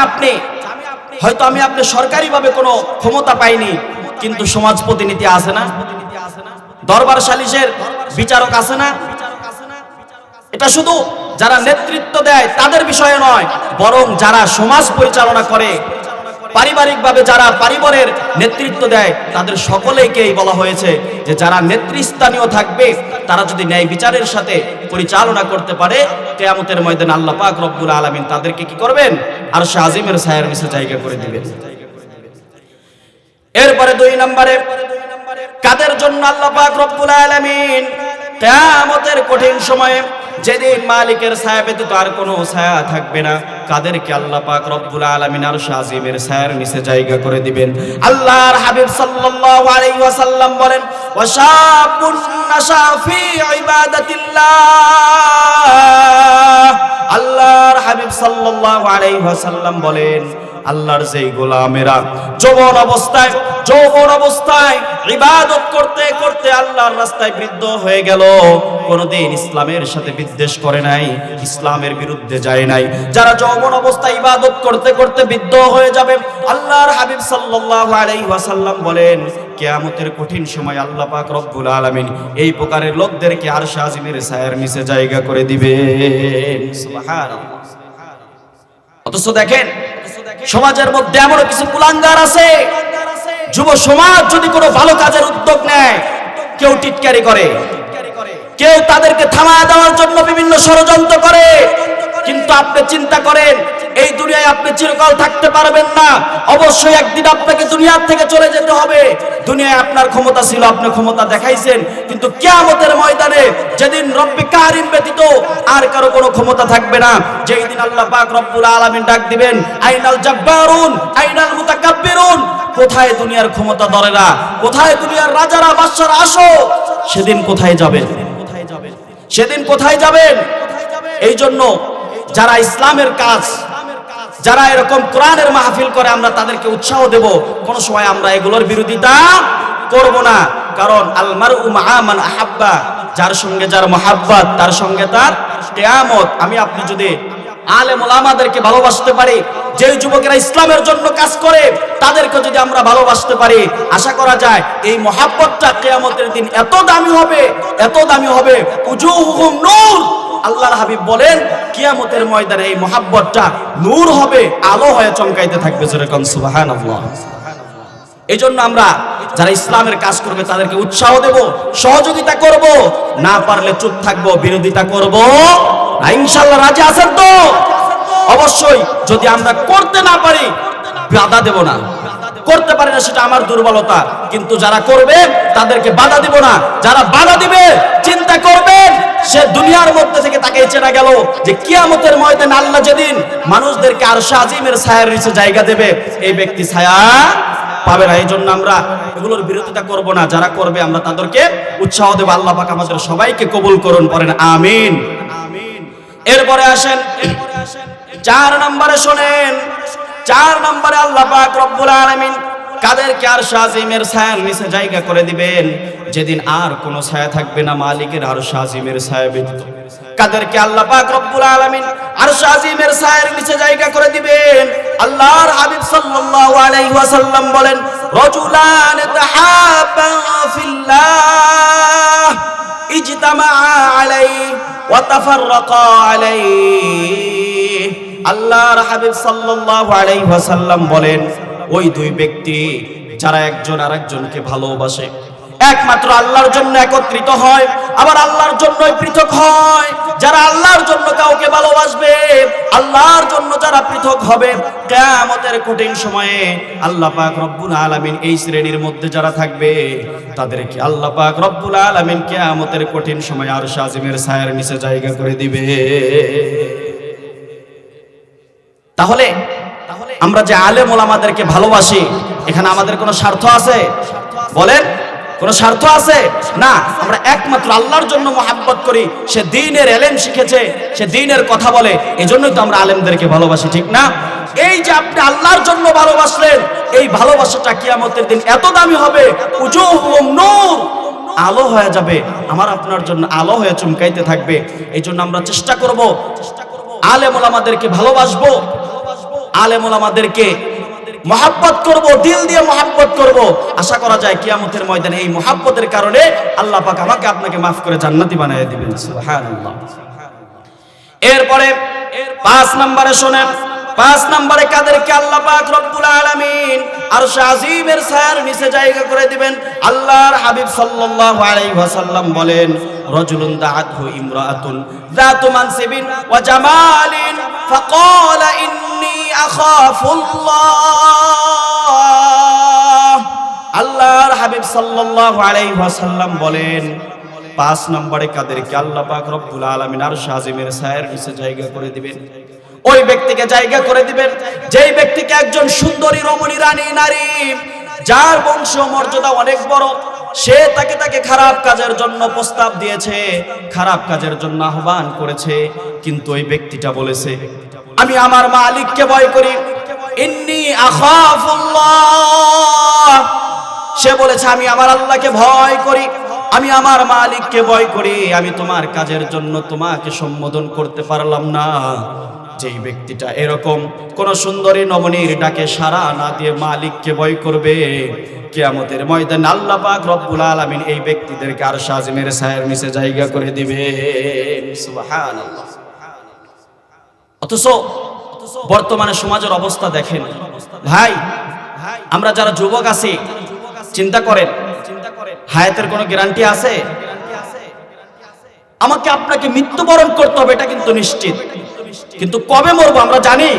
আপনি সরকারিভাবে কোনো ক্ষমতা পাইনি, কিন্তু সমাজ প্রতিনিধি আছে না, দরবার সালিশের বিচারক আছে না? এটা শুধু যারা নেতৃত্ব দেয় তাদের বিষয়ে নয়, বরং যারা সমাজ পরিচালনা করে, পারিবারিকভাবে যারা পরিবারের নেতৃত্ব দেয়, তাদের সকলেকেই বলা হয়েছে যে যারা নেতৃস্থানীয় থাকবে তারা যদি ন্যায় বিচারের সাথে পরিচালনা করতে পারে, কিয়ামতের ময়দানে আল্লাহ পাক রব্বুল আলামিন তাদেরকে কি করবেন? আরশে আজিমের ছায়ার নিচে জায়গা করে দিবেন। এরপরে 2 নম্বরে, কাদের জন্য আল্লাহ পাক রব্বুল আলামিন কিয়ামতের কঠিন সময়ে, যেদিন মালিকের ছায়া ব্যতীত আর কোনো ছায়া থাকবে না, কাদেরকে আল্লাহ পাক রব্বুল আলামিন আরশে আজিমের ছায়ার নিচে জায়গা করে দিবেন? আল্লাহর হাবিব সাল্লাল্লাহু আলাইহি ওয়াসাল্লাম বলেন, ওয়াশাবুন নাশা ফি ইবাদাতিল্লাহ। আল্লাহর হাবিব সাল্লাল্লাহু আলাইহি ওয়াসাল্লাম বলেন, আল্লাহর যেই গোলামেরা যৌবন অবস্থায় ইবাদত করতে করতে আল্লাহর রাস্তায় বৃদ্ধ হয়ে গেল, কোনদিন ইসলামের সাথে বিদ্বেষ করে নাই, ইসলামের বিরুদ্ধে যায় নাই, যারা যৌবন অবস্থায় ইবাদত করতে করতে বৃদ্ধ হয়ে যাবে, আল্লাহর হাবিব সাল্লাল্লাহু আলাইহি ওয়াসাল্লাম বলেন কিয়ামতের কঠিন সময় আল্লাহ পাক রব্বুল আলামিন এই প্রকারের লোকদেরকে আরশে আজিমের ছায়ার নিচে জায়গা করে দিবেন। সুবহানাল্লাহ। অথচ দেখেন সমাজের মধ্যে এমন কিছু কুলাঙ্গার আছে, যুব সমাজ যদি কোনো ভালো কাজের উদ্যোগ নেয়, কেউ টিটকারি করে, কেউ তাদেরকে থামায় দেওয়ার জন্য বিভিন্ন ষড়যন্ত্র করে। কিন্তু আপনি চিন্তা করেন, এই দুনিয়ায় আপনি চিরকাল থাকতে পারবেন না, অবশ্যই একদিন আপনাকে দুনিয়ার থেকে চলে যেতে হবে। দুনিয়ায় আপনার ক্ষমতা ছিল, আপনি ক্ষমতা দেখাইছেন, কিন্তু কিয়ামতের ময়দানে যেদিন রব্বে কারিম ব্যতীত আর কারো কোনো ক্ষমতা থাকবে না, যেই দিন আল্লাহ পাক রব্বুল আলামিন ডাক দিবেন, আইনাল জাব্বারুন আইনাল মুতাকাব্বিরুন, কোথায় দুনিয়ার ক্ষমতা ধরেরা, কোথায় দুনিয়ার রাজারা বাদশারা, আসো। সেদিন কোথায় যাবেন? সেদিন কোথায় যাবেন? এই জন্য যারা ইসলামের কাজ, যারা এরকম কোরআনের মাহফিল করে, আমরা তাদেরকে উৎসাহ দেব, কোন সময় আমরা এগুলোর বিরোধিতা করব না। কারণ আল মারউ মাআ মান আহাব্বা, যার সঙ্গে যার মহাব্বত তার সঙ্গে তার কিয়ামত। আমি আপনি যদি আলেম ওলামাদেরকে ভালোবাসতে পারি, যে যুবকেরা ইসলামের জন্য কাজ করে তাদেরকে যদি আমরা ভালোবাসতে পারি, আশা করা যায় এই মহাব্বতটা কিয়ামতের দিন এত দামি হবে, এত দামি হবে, উজুহুহুম নূর। আল্লাহর হাবিব বলেন কিয়ামতের ময়দানে এই মহাব্বতটা নূর হবে, আলো হয়ে চমকাইতে থাকবে। যেরকম সুবহানাল্লাহ। এই জন্য আমরা যারা ইসলামের কাজ করবে তাদেরকে উৎসাহ দেব, সহযোগিতা করব, না পারলে চুপ থাকবো, বিরোধিতা করব না। ইনশাআল্লাহ রাজি আছেন তো? অবশ্যই। যদি আমরা করতে না পারি, বাধা দেব না। করতে পারি না সেটা আমার দুর্বলতা, কিন্তু যারা করবে তাদেরকে বাধা দিব না। যারা বাধা দিবে, চিন্তা করবেন সে দুনিয়ার মধ্যে থেকে তাকে চেনা গেল যে কিয়ামতের ময়দানে আল্লাহ যেদিন মানুষদেরকে আরশে আজিমের ছায়ার নিচে জায়গা দেবে, এই ব্যক্তি ছায়া পাবে না। এই জন্য আমরা এগুলোর বিরোধিতা করব না, যারা করবে আমরা তাদেরকে উৎসাহ দেব। আল্লাহ পাক আমাদের সবাইকে কবুল করুন, পড়েন আমিন। এরপরে আসেন 4 নম্বরে, শোনেন 4 নম্বরে আল্লাহ পাক রব্বুল আলামিন কাদেরকে আরশে আজিমের ছায়ার নিচে জায়গা করে দিবেন, যেদিন আর কোনো ছায়া থাকবে না মালিকের আরশে আজিমের ছায়া ব্যতীত। কাদেরকে আল্লাহ পাক রব্বুল আলামিন আরশে আজিমের ছায়ার নিচে জায়গা করে দিবেন? আল্লাহর হাবিব সাল্লাল্লাহু আলাইহি ওয়াসাল্লাম বলেন, রাজুলান তাহাব্বা ফিল্লাহ ইজতামা আলাইহি ওয়া তাফাররাকা আলাইহি। আল্লাহর হাবিব সাল্লাল্লাহু আলাইহি ওয়াসাল্লাম বলেন, ওই 2 ব্যক্তি যারা একজন আরেকজনকে ভালোবাসে, একমাত্র আল্লাহর জন্য একত্রিত হয়, আবার আল্লাহর জন্যই পৃথক হয়। যারা আল্লাহর জন্য কাউকে ভালোবাসবে, আল্লাহর জন্য যারা পৃথক হবে, কিয়ামতের কঠিন সময়ে আল্লাহ পাক রব্বুল আলামিন এই শ্রেণীর মধ্যে যারা থাকবে তাদেরকে আল্লাহ পাক রব্বুল আলামিন কিয়ামতের কঠিন সময়ে আরশ আজিমের ছায়ার নিচে জায়গা করে দিবে। তাহলে আমরা যে আলেম ওলামাদেরকে ভালোবাসি, এখানে আমাদের কোনো স্বার্থ আছে? বলেন, কোনো স্বার্থ আছে? না, আমরা একমাত্র আল্লাহর জন্য মহাব্বত করি। সে দ্বীনের ইলম শিখেছে, সে দ্বীনের কথা বলে, এজন্যই তো আমরা আলেমদেরকে ভালোবাসি, ঠিক না? এই যে আপনি আল্লাহর জন্য ভালোবাসলেন, এই ভালোবাসাটা কিয়ামতের দিন এত দামি হবে, উজুহুম নূর, আলো হয়ে যাবে, আমার আপনার জন্য আলো হয়ে চমকাইতে থাকবে। এই জন্য আমরা চেষ্টা করব আলেম ওলামাদেরকে ভালোবাসবো, আলেম ওলামাদেরকে মহাব্বত করব, দিল দিয়ে মহাব্বত করব। আশা করা যায় কিয়ামতের ময়দানে এই মহাব্বতের কারণে আল্লাহ পাক আমাকে আপনাকে মাফ করে জান্নাতি বানিয়ে দিবেন। সুবহানাল্লাহ। এরপরে 5 নম্বরে শুনেন, 5 নম্বরে কাদেরকে আল্লাহ পাক রব্বুল আলামিন আরশ আজিমের ছায়ার নিচে জায়গা করে দিবেন। আল্লাহর হাবিব সাল্লাল্লাহু আলাইহি ওয়াসাল্লাম বলেন, রাজুলুন দাআতহু ইমরাআতুন যাতু মানসিবিন ওয়া জামালিন ফাকালা ইন্নী আখাফুল্লাহ। আল্লাহর হাবিব সাল্লাল্লাহু আলাইহি ওয়াসাল্লাম বলেন, 5 নম্বরে কাদেরকে আল্লাহ পাক রব্বুল আলামিন আরশ আজিমের ছায়ার নিচে জায়গা করে দিবেন। ওই ব্যক্তিকে জায়গা করে দিবেন যেই ব্যক্তিকে একজন সুন্দরী রমণী রানী নারী, যার বংশ মর্যাদা অনেক বড়, সে তাকে খারাপ কাজের জন্য প্রস্তাব দিয়েছে, খারাপ কাজের জন্য আহ্বান করেছে, কিন্তু ওই ব্যক্তিটা বলেছে আমি আমার মালিককে ভয় করি, ইন্নী আখাফুল্লাহ। সে বলেছে আমি আমার আল্লাহকে ভয় করি, আমি আমার মালিককে ভয় করি, আমি তোমার কাজের জন্য তোমাকে সম্বোধন করতে পারলাম না। যেই ব্যক্তিটা এরকম কোন সুন্দরী নবনীর ডাকে সাড়া না দিয়ে মালিককে ভয় করবে, কিয়ামতের ময়দানে আল্লাহ পাক রব্বুল আলামিন এই ব্যক্তিদেরকে আরশ আজিমের ছায়ার নিচে জায়গা করে দিবেন। সুবহানাল্লাহ। অথচ বর্তমানে সমাজের অবস্থা দেখেন ভাই, আমরা যারা যুবক আছি চিন্তা করেন, হায়াতের কোনো গ্যারান্টি আছে? আমাকে আপনাকে মৃত্যুবরণ করতে হবে, এটা কিন্তু নিশ্চিত, কিন্তু কবে মরবো আমরা জানি?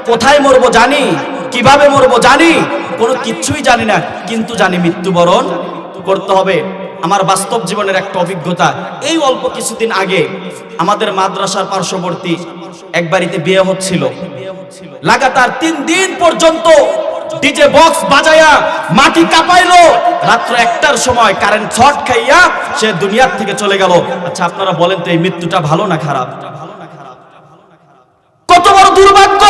কোথায় মরবো জানি? কিভাবে মরবো জানি? কোনো কিছুই জানি না, কিন্তু জানি মৃত্যুবরণ করতে হবে। আমার বাস্তব জীবনের একটা অভিজ্ঞতা, এই অল্প কিছুদিন আগে আমাদের মাদ্রাসার পার্শ্ববর্তী এক বাড়িতে বিয়ে হচ্ছিল। লাগাতার 3 দিন পর্যন্ত ডিজে বক্স বাজায়া মাটি কাঁপাইলো। রাত্র 1টার সময় কারেন্ট শর্ট খাইয়া সে দুনিয়ার থেকে চলে গেল। আচ্ছা আপনারা বলেন তো এই মৃত্যুটা ভালো না খারাপ? কত বড় দুর্ভাগ্য!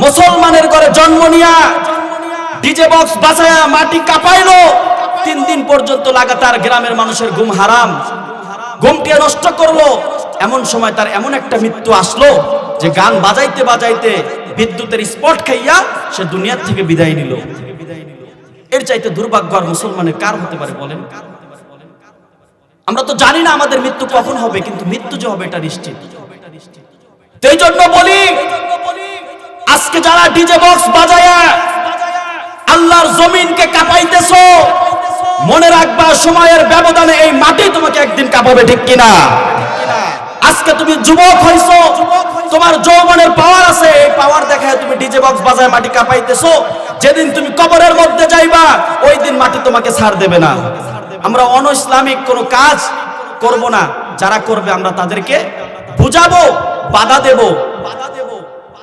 মুসলমানের ঘরে জন্ম নিয়া ডিজে বক্স বাজায়া মাটি কাঁপাইলো। 3 দিন পর্যন্ত লাগাতার গ্রামের মানুষের ঘুম হারাম, ঘুমকে নষ্ট করলো। এমন সময় তার এমন একটা মৃত্যু আসলো যে গান বাজাইতে বাজাইতে বিদ্যুতের স্পট খাইয়া সে দুনিয়ার থেকে বিদায় নিল। এর চাইতে দুর্ভাগ্য আর মুসলমানের কার হতে পারে বলেন? আমরা তো জানি না আমাদের মৃত্যু কখন হবে, কিন্তু মৃত্যু যে হবে এটা নিশ্চিত। এই জন্য বলি, আজকে যারা ডিজে বক্স বাজায়া আল্লাহর জমিনকে কাঁপাইতেছো, মনে রাখবা সময়ের ব্যবধানে এই মাটি তোমাকে একদিন কাঁপাবে, ঠিক কিনা? আজকে তুমি যুবক হইছো, তোমার যৌবনের পাওয়ার আছে, এই পাওয়ার দেখায় তুমি ডিজে বক্স বাজায় মাটি কাঁপাইতেছো। যেদিন তুমি কবরের মধ্যে যাইবা, ওই দিন মাটি তোমাকে ছাড় দেবে না। আমরা অনইসলামিক কোনো কাজ করব না, যারা করবে আমরা তাদেরকে বুঝাবো, বাধা দেব।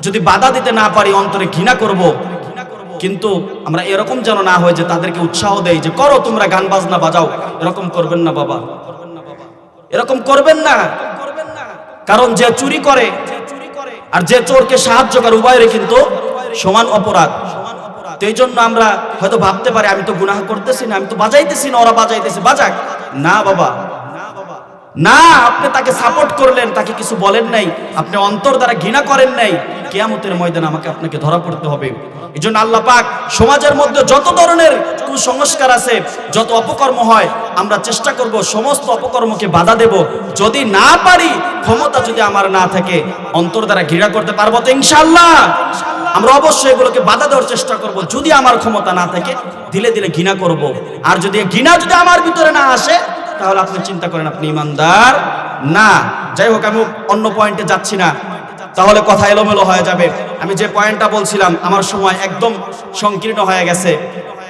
যদি বাধা দিতে না পারি অন্তরে ঘৃণা করব, কিন্তু আমরা এরকম যেন না হয় যে তাদেরকে উৎসাহ দেই যে করো তোমরা গান বাজনা বাজাও। এরকম করবেন না বাবা, এরকম করবেন না। কারণ যে চুরি করে আর যে চোরকে সাহায্য করে উভয়েরই কিন্তু সমান অপরাধ। তো এই জন্য আমরা হয়তো ভাবতে পারি আমি তো গুনাহ করতেছি না, আমি তো বাজাইতেছি না, ওরা বাজাইতেছে, বাজাক না বাবা না। আপনি তাকে সাপোর্ট করলেন, তাকে কিছু বলেন নাই, আপনি অন্তর দ্বারা ঘৃণা করেন নাই, কিয়ামতের ময়দানে আমাকে আপনাকে ধরা পড়তে হবে। এই জন্য আল্লাহ পাক সমাজের মধ্যে যত ধরনের কুসংস্কার আছে, যত অপকর্ম হয়, আমরা চেষ্টা করব সমস্ত অপকর্মকে বাধা দেব। যদি না পারি, ক্ষমতা যদি আমার না থাকে, অন্তর দ্বারা ঘৃণা করতে পারবো তো ইনশাআল্লাহ? আমরা অবশ্যই এগুলোকে বাধা দেওয়ার চেষ্টা করব। যদি আমার ক্ষমতা না থাকে দিলে দিলে ঘৃণা করব, আর যদি ঘৃণা যদি আমার ভিতরে না আসে তাহলে আপনি চিন্তা করেন আপনি ইমানদার না। যাই হোক, আমি অন্য পয়েন্টে যাচ্ছি না, তাহলে কথা এলোমেলো হয়ে যাবে। আমি যে পয়েন্টটা বলছিলাম, আমার সময় একদম সংকীর্ণ হয়ে গেছে।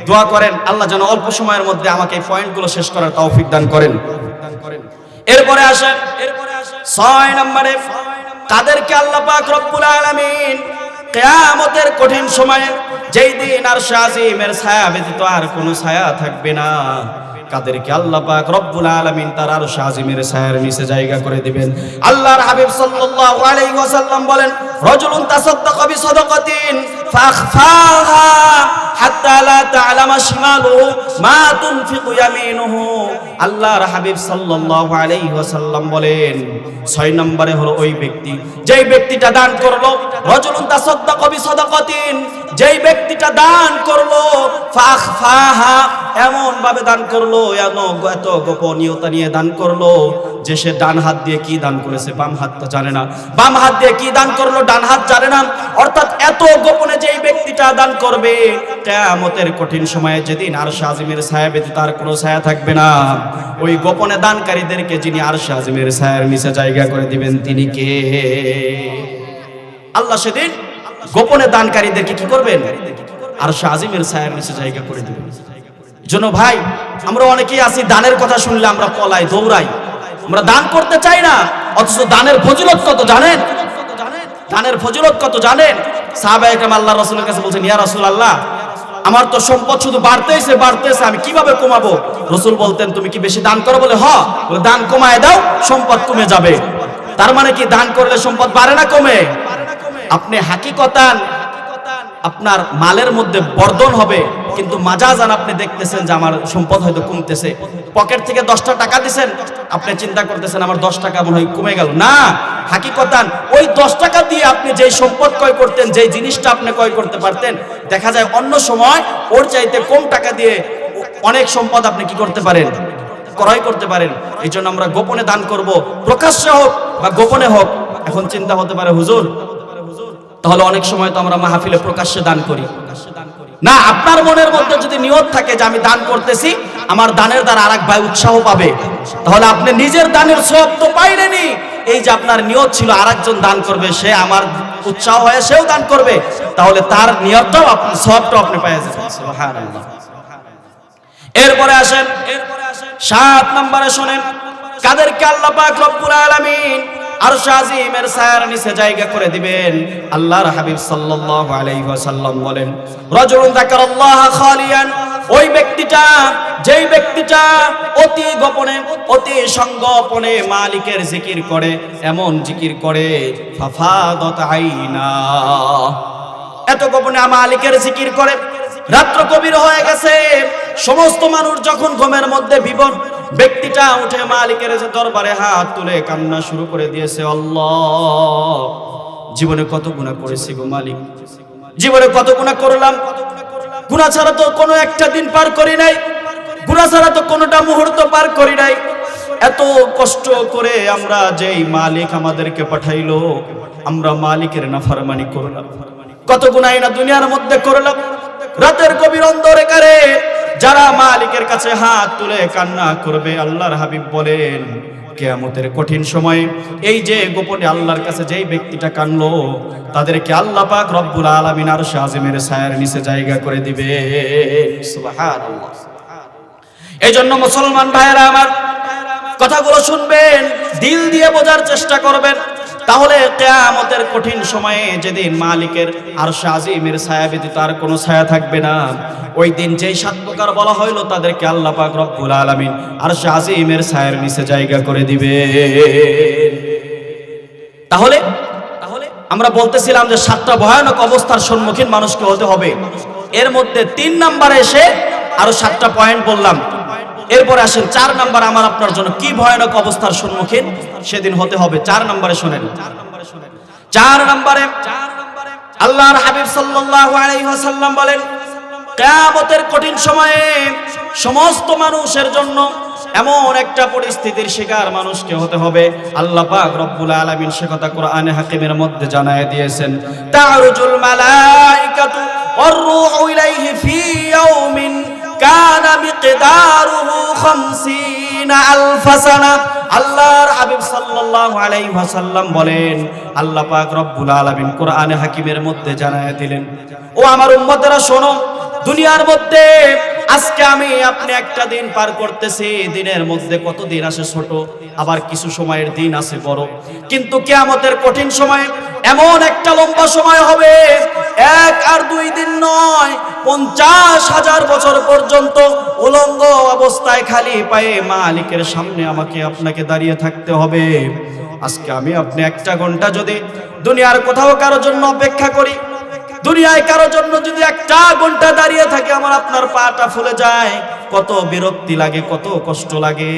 দোয়া করেন আল্লাহ যেন অল্প সময়ের মধ্যে আমাকে এই পয়েন্টগুলো শেষ করার তৌফিক দান করেন। এরপরে আসেন 6 নম্বরে, কাদেরকে আল্লাহ পাক রব্বুল আলামিন কিয়ামতের কঠিন সময়ে, যেই দিন আরশে আজিমের ছায়া ব্যতীত আর কোনো ছায়া থাকবে না, কাদেরকে আল্লাহ পাক রব্বুল আলামিন তার আরশে আজিমের ছায়ার নিচে জায়গা করে দিবেন। আল্লাহর হাবিব সাল্লাল্লাহু আলাইহি ওয়াসাল্লাম বলেন, রাজুলুন তাসাদ্দাকা বিসাদাকাতিন ফাখফাহা হাত্তা লা তা'লামা শিমালুহু মা তুনফিকু ইয়ামিনুহু। আল্লাহর হাবিব সাল্লাল্লাহু আলাইহি ওয়াসাল্লাম বলেন, 6 নম্বরে হলো ওই ব্যক্তি, যেই ব্যক্তিটা দান করলো, রাজুলুন তাসাদ্দাকা বিসাদাকাতিন, যেই ব্যক্তিটা দান করলো, ফাখফাহা, এমন ভাবে দান করলো, এত গোপনীয়তা নিয়ে দান করলো যে সে ডান হাত দিয়ে কি দান করেছে বাম হাতটা জানে না, বাম হাত দিয়ে কি দান করলো ডান হাত জানে না। অর্থাৎ এত গোপনে যেই ব্যক্তিটা দান করবে, কিয়ামতের কঠিন সময়ে যেদিন আরশে আজিমের ছায়া ব্যতীত আর কোনো ছায়া থাকবে না, ওই গোপনে দানকারীদেরকে যিনি আরশে আজিমের ছায়ার নিচে জায়গা করে দিবেন তিনি কে? আল্লাহ সেদিন গোপনে দানকারীদেরকে কি করবেন? আরশে আজিমের ছায়ার নিচে জায়গা করে দিবেন। জন্য ভাই, আমরা অনেকেই আছি দানের কথা শুনলে আমরা পলাই, দৌড়াই, আমরা দান করতে চাই না, অথচ দানের ফজিলত কত জানেন? দানের ফজিলত কত জানেন? সাহাবায়ে কেরাম আল্লাহর রাসূলের কাছে বলছেন, ইয়া রাসূলুল্লাহ, আমার তো সম্পদ শুধু বাড়তেছে, আমি কিভাবে কমাবো? রাসূল বলতেন, তুমি কি বেশি দান করো? বলে হ্যাঁ। বলে দান কমায় দাও, সম্পদ কমে যাবে। তার মানে কি দান করলে সম্পদ বাড়ে না কমে? আপনি হাকিকতান আপনার মালের মধ্যে বর্ধন হবে, কিন্তু মাজাজান আপনি দেখতেছেন যে আমার সম্পদ হয়তো কমতেছে। পকেট থেকে 10টা টাকা দিবেন, আপনি চিন্তা করতেছেন আমার 10 টাকা মনে হয় কমে গেল। না, হাকিকতান ওই 10 টাকা দিয়ে আপনি যেই সম্পদ ক্রয় করতেন, যেই জিনিসটা আপনি ক্রয় করতে পারতেন, দেখা যায় অন্য সময় ওর চাইতে কম টাকা দিয়ে অনেক সম্পদ আপনি কি করতে পারেন? ক্রয় করতে পারেন। এই জন্য আমরা গোপনে দান করব, প্রকাশ্যে হোক বা গোপনে হোক। এখন চিন্তা হতে পারে, হুজুর তাহলে অনেক সময় তো আমরা মাহফিলে প্রকাশ্যে দান করি না। আপনার মনের মধ্যে যদি নিয়ত থাকে যে আমি দান করতেছি, আমার দানের দ্বারা আরেক ভাই উৎসাহ পাবে, তাহলে আপনি নিজের দানের সওয়াব তো পাইলেনই। এই যে আপনার নিয়ত ছিল আরেকজন দান করবে, সে আমার উৎসাহ হয়ে সেও দান করবে, তাহলে তার নিয়তটাও আপনি, সওয়াবটাও আপনি পেয়ে যাবেন। সুবহানাল্লাহ। এরপরে আসেন 7 নম্বরে, শুনেন কাদেরকে আল্লাহ পাক রব্বুল আলামিন আরশে আজিমের ছায়ার নিচে জায়গা করে দিবেন। আল্লাহর হাবিব সাল্লাল্লাহু আলাইহি ওয়াসাল্লাম বলেন, রাজুলুন যাকারাল্লাহ খালিয়ান, ওই ব্যক্তিটা, যেই ব্যক্তিটা অতি গোপনে, অতি সংগোপনে মালিকের জিকির করে, এমন জিকির করে, ফাফাদাত আইনা, এত গোপনে মালিকের জিকির করে, রাত্র গভীর হয়ে গেছে, সমস্ত মানুষ যখন ঘুমের মধ্যে বিভোর, ব্যক্তিটা উঠে মালিকের দরবারে হাত তুলে কান্না শুরু করে দিয়েছে, আল্লাহ, জীবনে কত গুনাহ করেছি গো মালিক, জীবনে কত গুনাহ করলাম, গুনাহ ছাড়া তো কোনো একটা দিন পার করি নাই, গুনাহ ছাড়া তো কোনোটা মুহূর্ত পার করি নাই, এত কষ্ট করে আমরা যেই মালিক আমাদেরকে পাঠাইলো, আমরা মালিকের নাফরমানি করলাম, কত গুনাহ না দুনিয়ার মধ্যে করলাম। রাতের গভীর অন্ধকারে যারা মালিকের কাছে হাত তুলে কান্না করবে, আল্লাহর হাবিব বলেন কিয়ামতের কঠিন সময়ে এই যে গোপনে আল্লাহর কাছে যেই ব্যক্তিটা কানলো, তাদেরকে আল্লাহ পাক রব্বুল আলামিন আরশে আজিমের ছায়ার নিচে জায়গা করে দিবে। সুবহানাল্লাহ। এইজন্য মুসলমান ভাইয়েরা আমার, কথাগুলো শুনবেন, দিল দিয়ে বোঝার চেষ্টা করবেন, তাহলে কিয়ামতের কঠিন সময়ে যেদিন মালিকের আরশে আজিমের ছায়া ব্যতীত আর কোনো ছায়া থাকবে না, ওই দিন যেই 7 প্রকার বলা হইলো তাদেরকে আল্লাহ পাক রব্বুল আলামিন আরশে আজিমের ছায়ার নিচে জায়গা করে দিবে। তাহলে আমরা বলতেছিলাম যে 7টা ভয়ানক অবস্থার সম্মুখীন মানুষকে হতে হবে। এর মধ্যে 3 নম্বরে এসে আরো 7টা পয়েন্ট বললাম। এরপরে আসেন 4 নাম্বার, আমার আপনার জন্য কি ভয়ানক অবস্থার সম্মুখীন সেদিন হতে হবে। 4 নম্বরে শুনেন। 4 নম্বরে আল্লাহর হাবিব সাল্লাল্লাহু আলাইহি ওয়াসাল্লাম বলেন, কিয়ামতের কঠিন সময়ে সমস্ত মানুষের জন্য এমন একটা পরিস্থিতির শিকার মানুষকে হতে হবে। আল্লাহ পাক রব্বুল আলামিন সে কথা কোরআনে হাকিমের মধ্যে জানায় দিয়েছেন, তারুজুল মালাইকাতু ওয়ার রূহু ইলাইহি ফি ইয়াউমিন কানা মিকদারুহু 50 আলফ সানা। আল্লাহর হাবিব সাল্লাল্লাহু আলাইহি ওয়াসাল্লাম বলেন, আল্লাহ পাক রব্বুল আলামিন কোরআনে হাকিমের মধ্যে জানায় দিলেন, ও আমার উম্মতেরা শোনো, দুনিয়ার মধ্যে আজকে আমি আপনি একটা দিন পার করতেছি, দিনের মধ্যে কত দিন আছে ছোট, আবার কিছু সময়ের দিন আছে বড়, কিন্তু কিয়ামতের কঠিন সময় এমন একটা লম্বা সময় হবে, 1 আর 2 দিন নয়, 50,000 বছর পর্যন্ত উলঙ্গ অবস্থায় খালি পায়ে মালিকের সামনে আমাকে আপনাকে দাঁড়িয়ে থাকতে হবে। আজকে আমি আপনি একটা ঘন্টা যদি দুনিয়ার কোথাও কারোর জন্য অপেক্ষা করি, দুনিয়ায় কারোর জন্য যদি একটা ঘন্টা দাঁড়িয়ে থাকে, আমার আপনার পাটা ফুলে যায়, কত বিরক্তি লাগে, কত কষ্ট লাগে।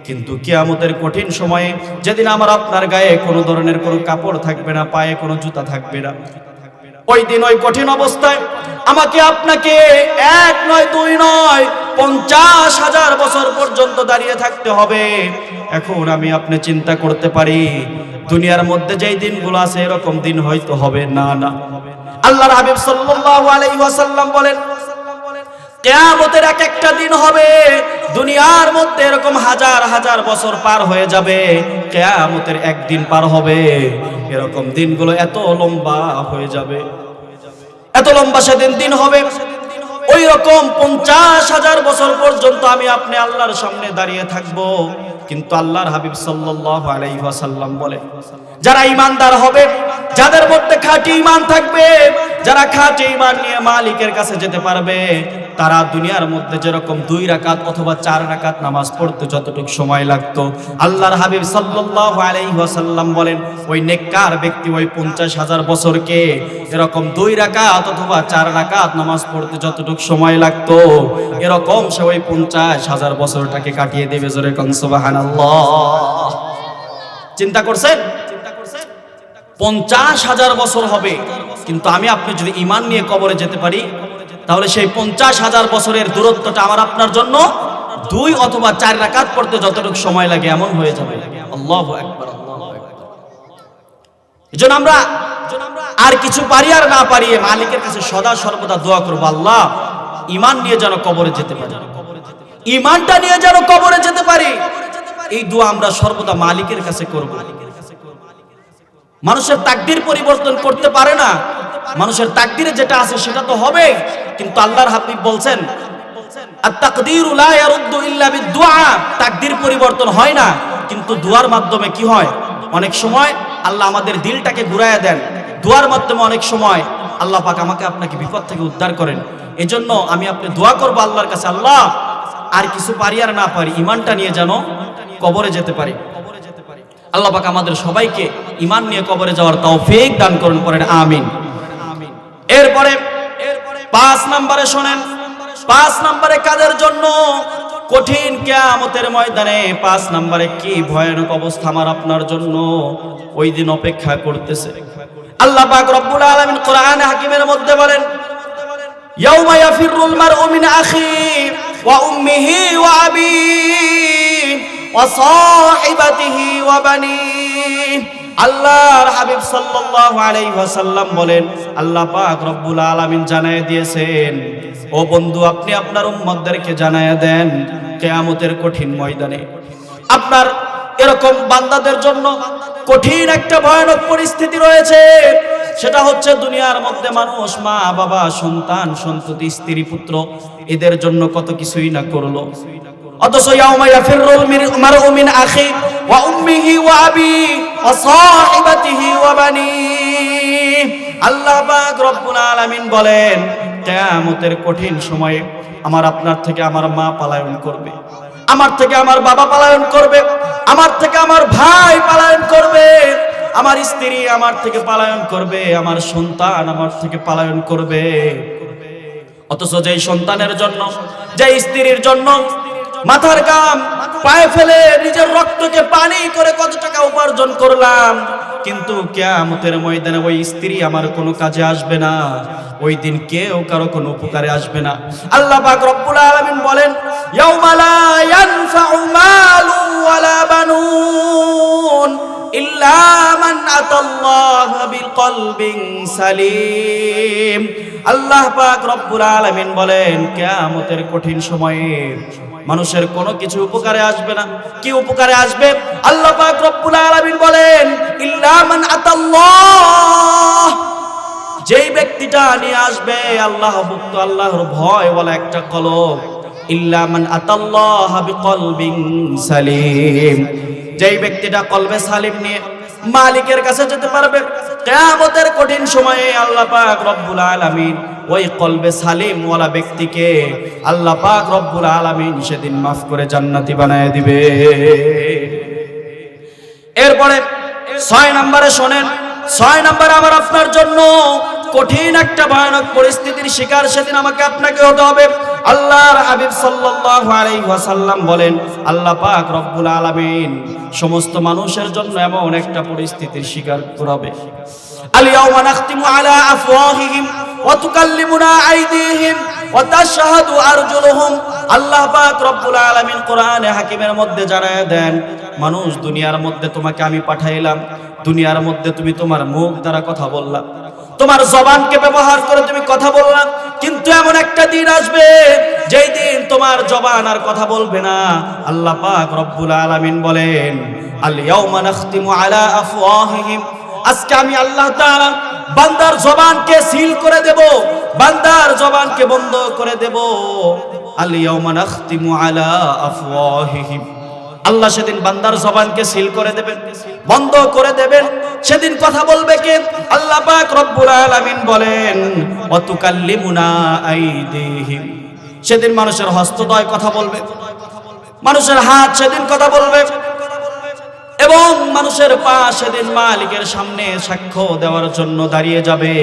কিন্তু কিয়ামতের কঠিন সময়ে যেদিন আমার আপনার গায়ে কোনো ধরনের কোনো কাপড় থাকবে না, পায়ে কোনো জুতা থাকবে না, ওই দিন ওই কঠিন অবস্থায় আমাকে আপনাকে 1 নয় 2 নয় 50,000 বছর পর্যন্ত দাঁড়িয়ে থাকতে হবে। এখন আমি আপনি চিন্তা করতে পারি, দুনিয়ার মধ্যে যেই দিনগুলো আছে এরকম দিন হয়তো হবে না। না, আল্লাহর হাবিব সাল্লাল্লাহু আলাইহি ওয়াসাল্লাম বলেন, কিয়ামতের এক একটা দিন হবে, দুনিয়ার মধ্যে এরকম হাজার হাজার বছর পার হয়ে যাবে, কিয়ামতের একদিন পার হবে, এরকম দিনগুলো এত লম্বা হয়ে যাবে, এত লম্বা সেদিন দিন হবে, ওই রকম 50,000 বছর পর্যন্ত আমি আপনি আল্লাহর সামনে দাঁড়িয়ে থাকবো। কিন্তু আল্লাহর হাবিব সাল্লাল্লাহু আলাইহি ওয়াসাল্লাম বলে, যারা ঈমানদার হবে, যাদের মধ্যে খাঁটি ঈমান থাকবে, যারা খাঁটি ঈমান নিয়ে মালিকের কাছে যেতে পারবে, তারা দুনিয়ার মধ্যে যেরকম 2 রাকাত অথবা 4 রাকাত নামাজ পড়তে যতটুকু সময় লাগতো, আল্লাহর হাবিব সাল্লাল্লাহু আলাইহি ওয়াসাল্লাম বলেন, ওই নেককার ব্যক্তি ওই 50,000 বছরকে এরকম 2 রাকাত অথবা 4 রাকাত নামাজ পড়তে যতটুকু সময় লাগতো, এরকম সে ওই 50,000 বছরটাকে কাটিয়ে দেবে। জোরে কোন সুবহানাল্লাহ। চিন্তা করছেন, 50,000 বছর হবে, কিন্তু আমি আপনি যদি ঈমান নিয়ে কবরে যেতে পারি, তাহলে সেই 50,000 বছরের দূরত্বটা আমার আপনার জন্য 2 অথবা 4 রাকাত পড়তে যতটুকু সময় লাগে এমন হয়ে যাবে। আল্লাহু আকবার, আল্লাহু আকবার। এজন্য আমরা আর কিছু পারি আর না পারি, মালিকের কাছে সদা সর্বদা দোয়া করব, আল্লাহ ঈমান নিয়ে যেন কবরে যেতে পারি, ঈমানটা নিয়ে যেন কবরে যেতে পারি। এই দোয়া আমরা সর্বদা মালিকের কাছে করব। মানুষের তাকদীর পরিবর্তন করতে পারে না, মানুষের তাকদীরে যেটা আছে সেটা তো হবে, কিন্তু আল্লাহর হাবিব বলছেন, আত-তাকদীরু লা ইয়ারুদ্দু ইল্লা বিদ-দুআ, তাকদীর পরিবর্তন হয় না, কিন্তু দুআর মাধ্যমে কি হয়, অনেক সময় আল্লাহ আমাদের দিলটাকে ঘুরাইয়া দেন, দুআর মাধ্যমে অনেক সময় আল্লাহ পাক আমাকে আপনাকে বিপদ থেকে উদ্ধার করেন। এজন্য আমি আপনি দোয়া করব আল্লাহর কাছে, আল্লাহ আর কিছু পারি আর না পারি, ঈমানটা নিয়ে যেন কবরে যেতে পারি। আল্লাহ পাক আমাদের সবাইকে ঈমান নিয়ে কবরে যাওয়ার তৌফিক দান করুন, পড়েন আমিন। এরপরে 5 নম্বরে শোনেন, 5 নম্বরে কাদের জন্য কঠিন কিয়ামতের ময়দানে, 5 নম্বরে কি ভয়ানক অবস্থা আমার আপনার জন্য ওই দিন অপেক্ষা করতেছে। আল্লাহ পাক রব্বুল আলামিন কোরআনে হাকিমের মধ্যে বলেন, ইয়াউমা ইয়াফিরুল মারউ মিন আখিহি ওয়া উম্মিহি ওয়া আবিহি ওয়া সাহিবাতিহি ওয়া বানিহি। আল্লাহর হাবিব সাল্লাল্লাহু আলাইহি ওয়াসাল্লাম বলেন, আল্লাহ পাক রব্বুল আলামিন জানায় দিয়েছেন, ও বন্ধু আপনি আপনার উম্মতদেরকে জানায় দেন, কিয়ামতের কঠিন ময়দানে আপনার এরকম বান্দাদের জন্য কঠিন একটা ভয়ানক পরিস্থিতি রয়েছে। সেটা হচ্ছে দুনিয়ার মধ্যে মানুষ, মা বাবা, সন্তান সন্ততি, স্ত্রী পুত্র, এদের জন্য কত কিছুই না করলো, অথচ ইয়াউমা ইয়াফিরুল মারউ মিন আখিহি ওয়া উম্মিহি ওয়া আবিহি ওয়া সাহিবাতিহি ওয়া বানিহি। আল্লাহ পাক রব্বুল আলামিন বলেন, কিয়ামতের কঠিন সময়ে আমার আপনার থেকে আমার মা পলায়ন করবে, আমার থেকে আমার বাবা পলায়ন করবে, আমার থেকে আমার ভাই পলায়ন করবে, আমার স্ত্রী আমার থেকে পলায়ন করবে, আমার সন্তান আমার থেকে পলায়ন করবে। অথচ যেই সন্তানের জন্য, যেই স্ত্রীর জন্য মাথার ঘাম পায়ে ফেলে নিজের রক্তকে পানি করে কত টাকা উপার্জন করলাম, কিন্তু কিয়ামতের ময়দানে ওই স্ত্রী আমার কোনো কাজে আসবে না, ওই দিন কেউ কারো কোনো উপকারে আসবে না। আল্লাহ পাক রব্বুল আলামিন বলেন, ইয়াউমা লা ইয়ানফাউ ইল্লা মান আতাল্লাহা বিকলবিন সালিম। আল্লাহ পাক রব্বুল আলামিন বলেন, কিয়ামতের কঠিন সময়ে মানুষের কোনো কিছু উপকারে আসবে না। কি উপকারে আসবে? আল্লাহ পাক রব্বুল আলামিন বলেন, ইল্লা মান আতাল্লাহ, যেই ব্যক্তিটা নিয়ে আসবে আল্লাহ ভক্ত, আল্লাহর ভয় বলা একটা কলব, ইল্লা মান আতাল্লাহা বিকলবিন সালিম, যেই ব্যক্তিটা কলবে সালিম নিয়ে মালিকের কাছে যেতে পারবে কিয়ামতের কঠিন সময়ে আল্লাহ পাক রব্বুল আলামিন ওই কলবে সালিম ওয়ালা ব্যক্তিকে আল্লাহ পাক রব্বুল আলামিন সেদিন মাফ করে জান্নাতি বানায় দিবে। এরপরে 6 নম্বরে শোনেন, 6 নম্বরে আমার আপনার জন্য কঠিন একটা ভয়ানক পরিস্থিতির শিকার সেদিন আমাকে আপনাকে হতে হবে। আল্লাহর হাবিব সাল্লাল্লাহু আলাইহি ওয়াসাল্লাম বলেন, আল্লাহ পাক রব্বুল আলামিন সমস্ত মানুষের জন্য এমন একটা পরিস্থিতির শিকার করাবে, আল ইয়াউমা নাখতিমু আলা আফওয়াহিহিম ওয়া তুকাল্লিমুনা আইদিহিম ওয়া তাশহাদু আরজুলুহুম। আল্লাহ পাক রব্বুল আলামিন কোরআনে হাকিমের মধ্যে জানায় দেন, মানুষ দুনিয়ার মধ্যে তোমাকে আমি পাঠাইলাম, দুনিয়ার মধ্যে তুমি তোমার মুখ দ্বারা কথা বললা, তোমার জবানকে ব্যবহার করে তুমি কথা বললা, কিন্তু এমন একটা দিন আসবে যেই দিন তোমার জবান আর কথা বলবে না। আল্লাহ পাক রব্বুল আলামিন বলেন, আল ইয়াউমা নাখতিমু আলা আফওয়াহিহিম, আজকে আমি আল্লাহ তাআলা বান্দার জবানকে সিল করে দেব, বান্দার জবানকে বন্ধ করে দেব। আল ইয়াউমা নাখতিমু আলা আফওয়াহিহিম, আল্লাহ সেদিন বান্দার জবানকে সিল করে দেবেন, বন্ধ করে দেবেন। সেদিন কথা বলবে কে? আল্লাহ পাক রব্বুল আলামিন বলেন, ওয়া তুকাল্লিমুনা আইদিহিম, সেদিন মানুষের হস্তদ্বয় কথা বলবে, মানুষের হাত সেদিন কথা বলবে, এবং মানুষের পা সেদিন মালিকের সামনে সাক্ষ্য দেওয়ার জন্য দাঁড়িয়ে যাবে।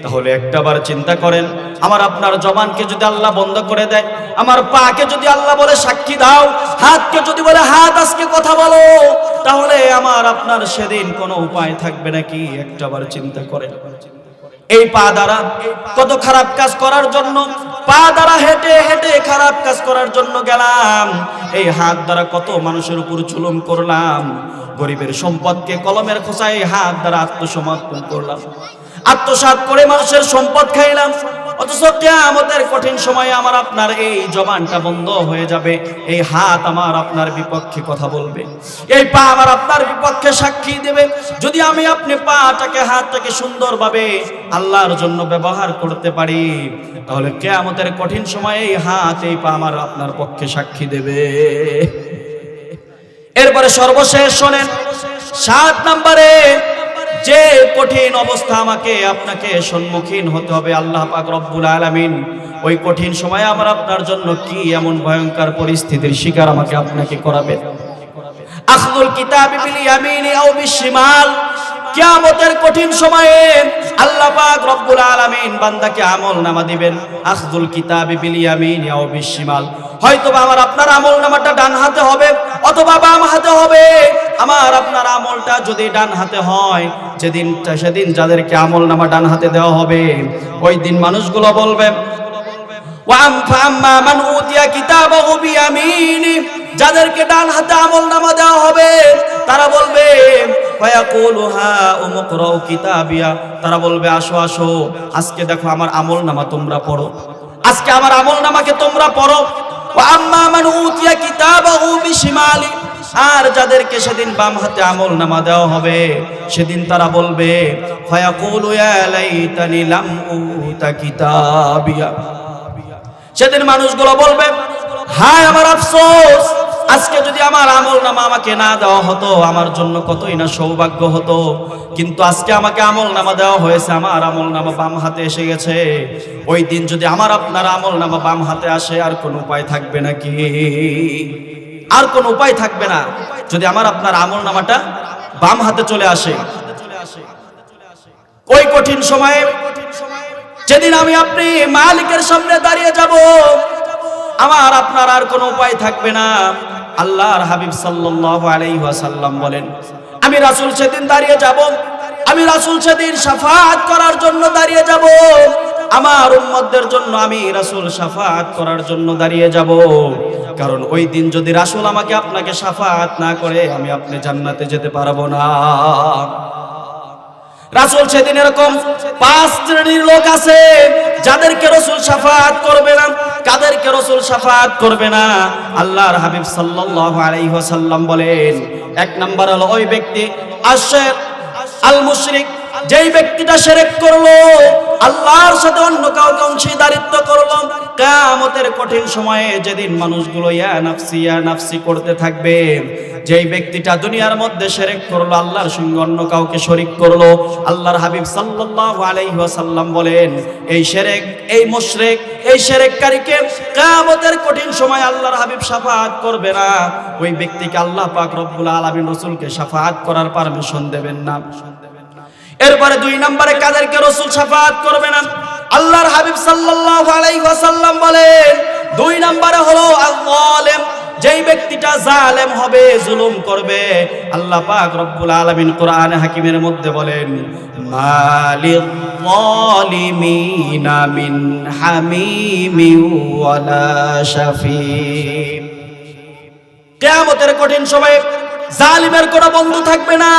তাহলে একটাবার চিন্তা করেন, আমার আপনার জবানকে যদি আল্লাহ বন্ধ করে দেয়, আমার পাকে যদি আল্লাহ বলে সাক্ষী দাও, হাতকে যদি বলে হাত আজকে কথা বলো, তাহলে আমার আপনার সেদিন কোনো উপায় থাকবে নাকি? একটাবার চিন্তা করেন। এই পা দ্বারা কত খারাপ কাজ করার জন্য, পা দ্বারা হেঁটে হেঁটে খারাপ কাজ করার জন্য গেলাম, এই হাত দ্বারা কত মানুষের উপর জুলুম করলাম, গরিবের সম্পদকে কলমের খোঁচায় হাত দ্বারা আত্মসমর্পণ করলাম, আত্মসাৎ করে মানুষের সম্পদ খাইলাম। অথচ কিয়ামতের কঠিন সময়ে আমার আপনার এই জবানটা বন্ধ হয়ে যাবে, এই হাত আমার আপনার বিপক্ষে কথা বলবে, এই পা আমার আপনার বিপক্ষে সাক্ষী দেবে। যদি আমি আপনি পাটাকে, হাতটাকে সুন্দরভাবে আল্লাহর জন্য ব্যবহার করতে পারি, তাহলে কিয়ামতের কঠিন সময়ে এই হাত, এই পা আমার আপনার পক্ষে সাক্ষী দেবে। এরপরে সর্বশেষ শোনেন, 7 নম্বরে যে কঠিন অবস্থা আমাকে আপনাকে সম্মুখীন হতে হবে, আল্লাহ পাক রব্বুল আলামিন ওই কঠিন সময়ে আমার আপনার জন্য কি এমন ভয়ঙ্কর পরিস্থিতির শিকার আমাকে আপনাকে করাবে। আখযুল কিতাবি বিল ইয়ামিনি আও বিশিমাল, কিয়ামতের কঠিন সময়ে আল্লাহ পাক রব্বুল আলামিন বান্দাকে আমলনামা দিবেন। আখযুল কিতাবি বিল ইয়ামিনি আও বিশিমাল, হয়তোবা আমার আপনার আমলনামাটা ডান হাতে হবে অথবা বাম হাতে হবে। আমার আপনার আমলটা যদি ডান হাতে হয়, সেদিন যাদেরকে আমলনামা ডান হাতে দেওয়া হবে, ওই দিন মানুষগুলো বলবে, ওয়া আম্মা মান উতিয়া কিতাবাহু বিয়ামিনি, যাদেরকে ডান হাতে আমলনামা দেওয়া হবে তারা বলবে, ফায়াকুলু হা উমকরাউ কিতাবিয়া, তারা বলবে, আসো আসো, আজকে দেখো আমার আমলনামা তোমরা পড়ো, আজকে আমার আমলনামাকে তোমরা পড়ো। ওয়া আম্মা মান উতিয়া কিতাবাহু বিশিমালি, আর যাদেরকে সেদিন বাম হাতে আমলনামা দেওয়া হবে, সেদিন তারা বলবে, ফায়াকুলু ইয়া লাইতানি লাম উতা কিতাবিয়া, সেদিন মানুষগুলো বলবে, হায় আমার আফসোস, আজকে যদি আমার আমলনামা আমাকে না দেওয়া হতো, আমার জন্য কতই না সৌভাগ্য হতো, কিন্তু আজকে আমাকে আমলনামা দেওয়া হয়েছে, আমার আমলনামা বাম হাতে এসে গেছে। ওই দিন যদি আমার আপনার আমলনামা বাম হাতে আসে, আর কোনো উপায় থাকবে নাকি? আর কোনো উপায় থাকবে না যদি আমার আপনার আমলনামাটা বাম হাতে চলে আসে। ওই কঠিন সময়ে যেদিন আমি আপনি মালিকের সামনে দাঁড়িয়ে যাব, আমার আপনার আর কোনো উপায় থাকবে না। আল্লাহর হাবিব সাল্লাল্লাহু আলাইহি ওয়াসাল্লাম বলেন, আমি রাসূল সেদিন দাঁড়িয়ে যাব, আমি রাসূল সেদিন শাফাআত করার জন্য দাঁড়িয়ে যাব। আমার উম্মতদের জন্য আমি রাসূল শাফাআত করার জন্য দাঁড়িয়ে যাব। কারণ ওই দিন যদি রাসূল আমাকে আপনাকে শাফাআত না করে আমি আপনি জান্নাতে যেতে পারবো না। রাসূল সেদিন এরকম 5 শ্রেণীর লোক আছে যাদেরকে রাসূল শাফাআত করবে না। কাদেরকে রাসূল শাফাআত করবে না? আল্লাহর হাবিব সাল্লাল্লাহু আলাইহি ওয়াসাল্লাম বলেন, 1 নাম্বার হলো ওই ব্যক্তি আশরিক আল মুশরিক, যেই ব্যক্তিটা শিরক করলো, আল্লাহর সাথে অন্য কাউকে অংশীদারিত্ব করলো। কিয়ামতের কঠিন সময়ে যেদিন মানুষগুলো ইয়া নাফসি করতে থাকবে, যেই ব্যক্তিটা দুনিয়ার মধ্যে শিরক করলো, আল্লাহর সঙ্গে অন্য কাউকে শরীক করলো, আল্লাহর হাবিব সাল্লাল্লাহু আলাইহি ওয়াসাল্লাম বলেন এই শিরক, এই মুশরিক, এই শিরককারীকে কিয়ামতের কঠিন সময় আল্লাহর হাবিব শাফাআত করবে না। ওই ব্যক্তিকে আল্লাহ পাক রব্বুল আলামিন রাসূলকে শাফাআত করার পারমিশন দেবেন না। এরপরে 2 নম্বরে কাদেরকে রাসূল শাফাআত করবে না? আল্লাহর হাবিব সাল্লাল্লাহু আলাইহি ওয়াসাল্লাম বলেন 2 নম্বরে হলো আল-যালিম, যেই ব্যক্তিটা জালেম হবে, জুলুম করবে। আল্লাহ পাক রব্বুল আলামিন কোরআনে হাকিমের মধ্যে বলেন মালিল যালিমিনা মিন হামিমি ওয়ালা শাফি। কিয়ামতের কঠিন সময়ে জালিমের কোনো বন্ধু থাকবে না,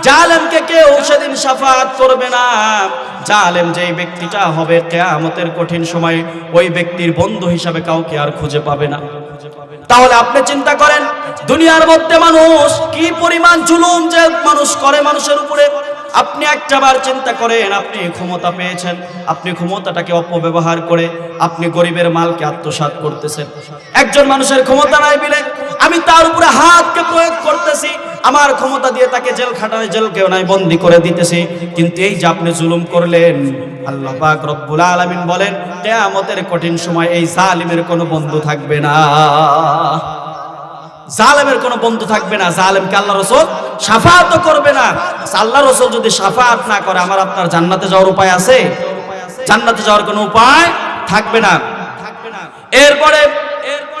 জালেমকে কেউ সেদিন শাফাআত করবে না। জালেম যেই ব্যক্তিটা হবে কিয়ামতের কঠিন সময়ে ওই ব্যক্তির বন্ধু হিসাবে কাউকে আর খুঁজে পাবে না। তাহলে আপনি চিন্তা করেন দুনিয়ার মধ্যে মানুষ কি পরিমাণ জুলুম যে মানুষ করে মানুষের উপরে। আপনি একটাবার চিন্তা করেন, আপনি ক্ষমতা পেয়েছেন, আপনি ক্ষমতাটাকে অপব্যবহার করে আপনি গরিবের মালকে আত্মসাৎ করতেছেন। একজন মানুষের ক্ষমতা নাই বলে আমি তার উপরে হাতকে প্রয়োগ করতেছি, আমার ক্ষমতা দিয়ে তাকে জেলকেও নাই বন্দী করে দিতেছি। কিন্তু এই যে আপনি জুলুম করলেন, আল্লাহ পাক রব্বুল আলামিন বলেন কিয়ামতের কঠিন সময় এই জালিমের কোনো বন্ধু থাকবে না। জালেমের কোনো বন্ধু থাকবে না। জালেমকে আল্লাহ রাসূল শাফাআত করবে না। আল্লাহ রাসূল যদি শাফাআত না করে আমার আপনার জান্নাতে যাওয়ার উপায় আছে? জান্নাতে যাওয়ার কোনো উপায় থাকবে না। এরপরে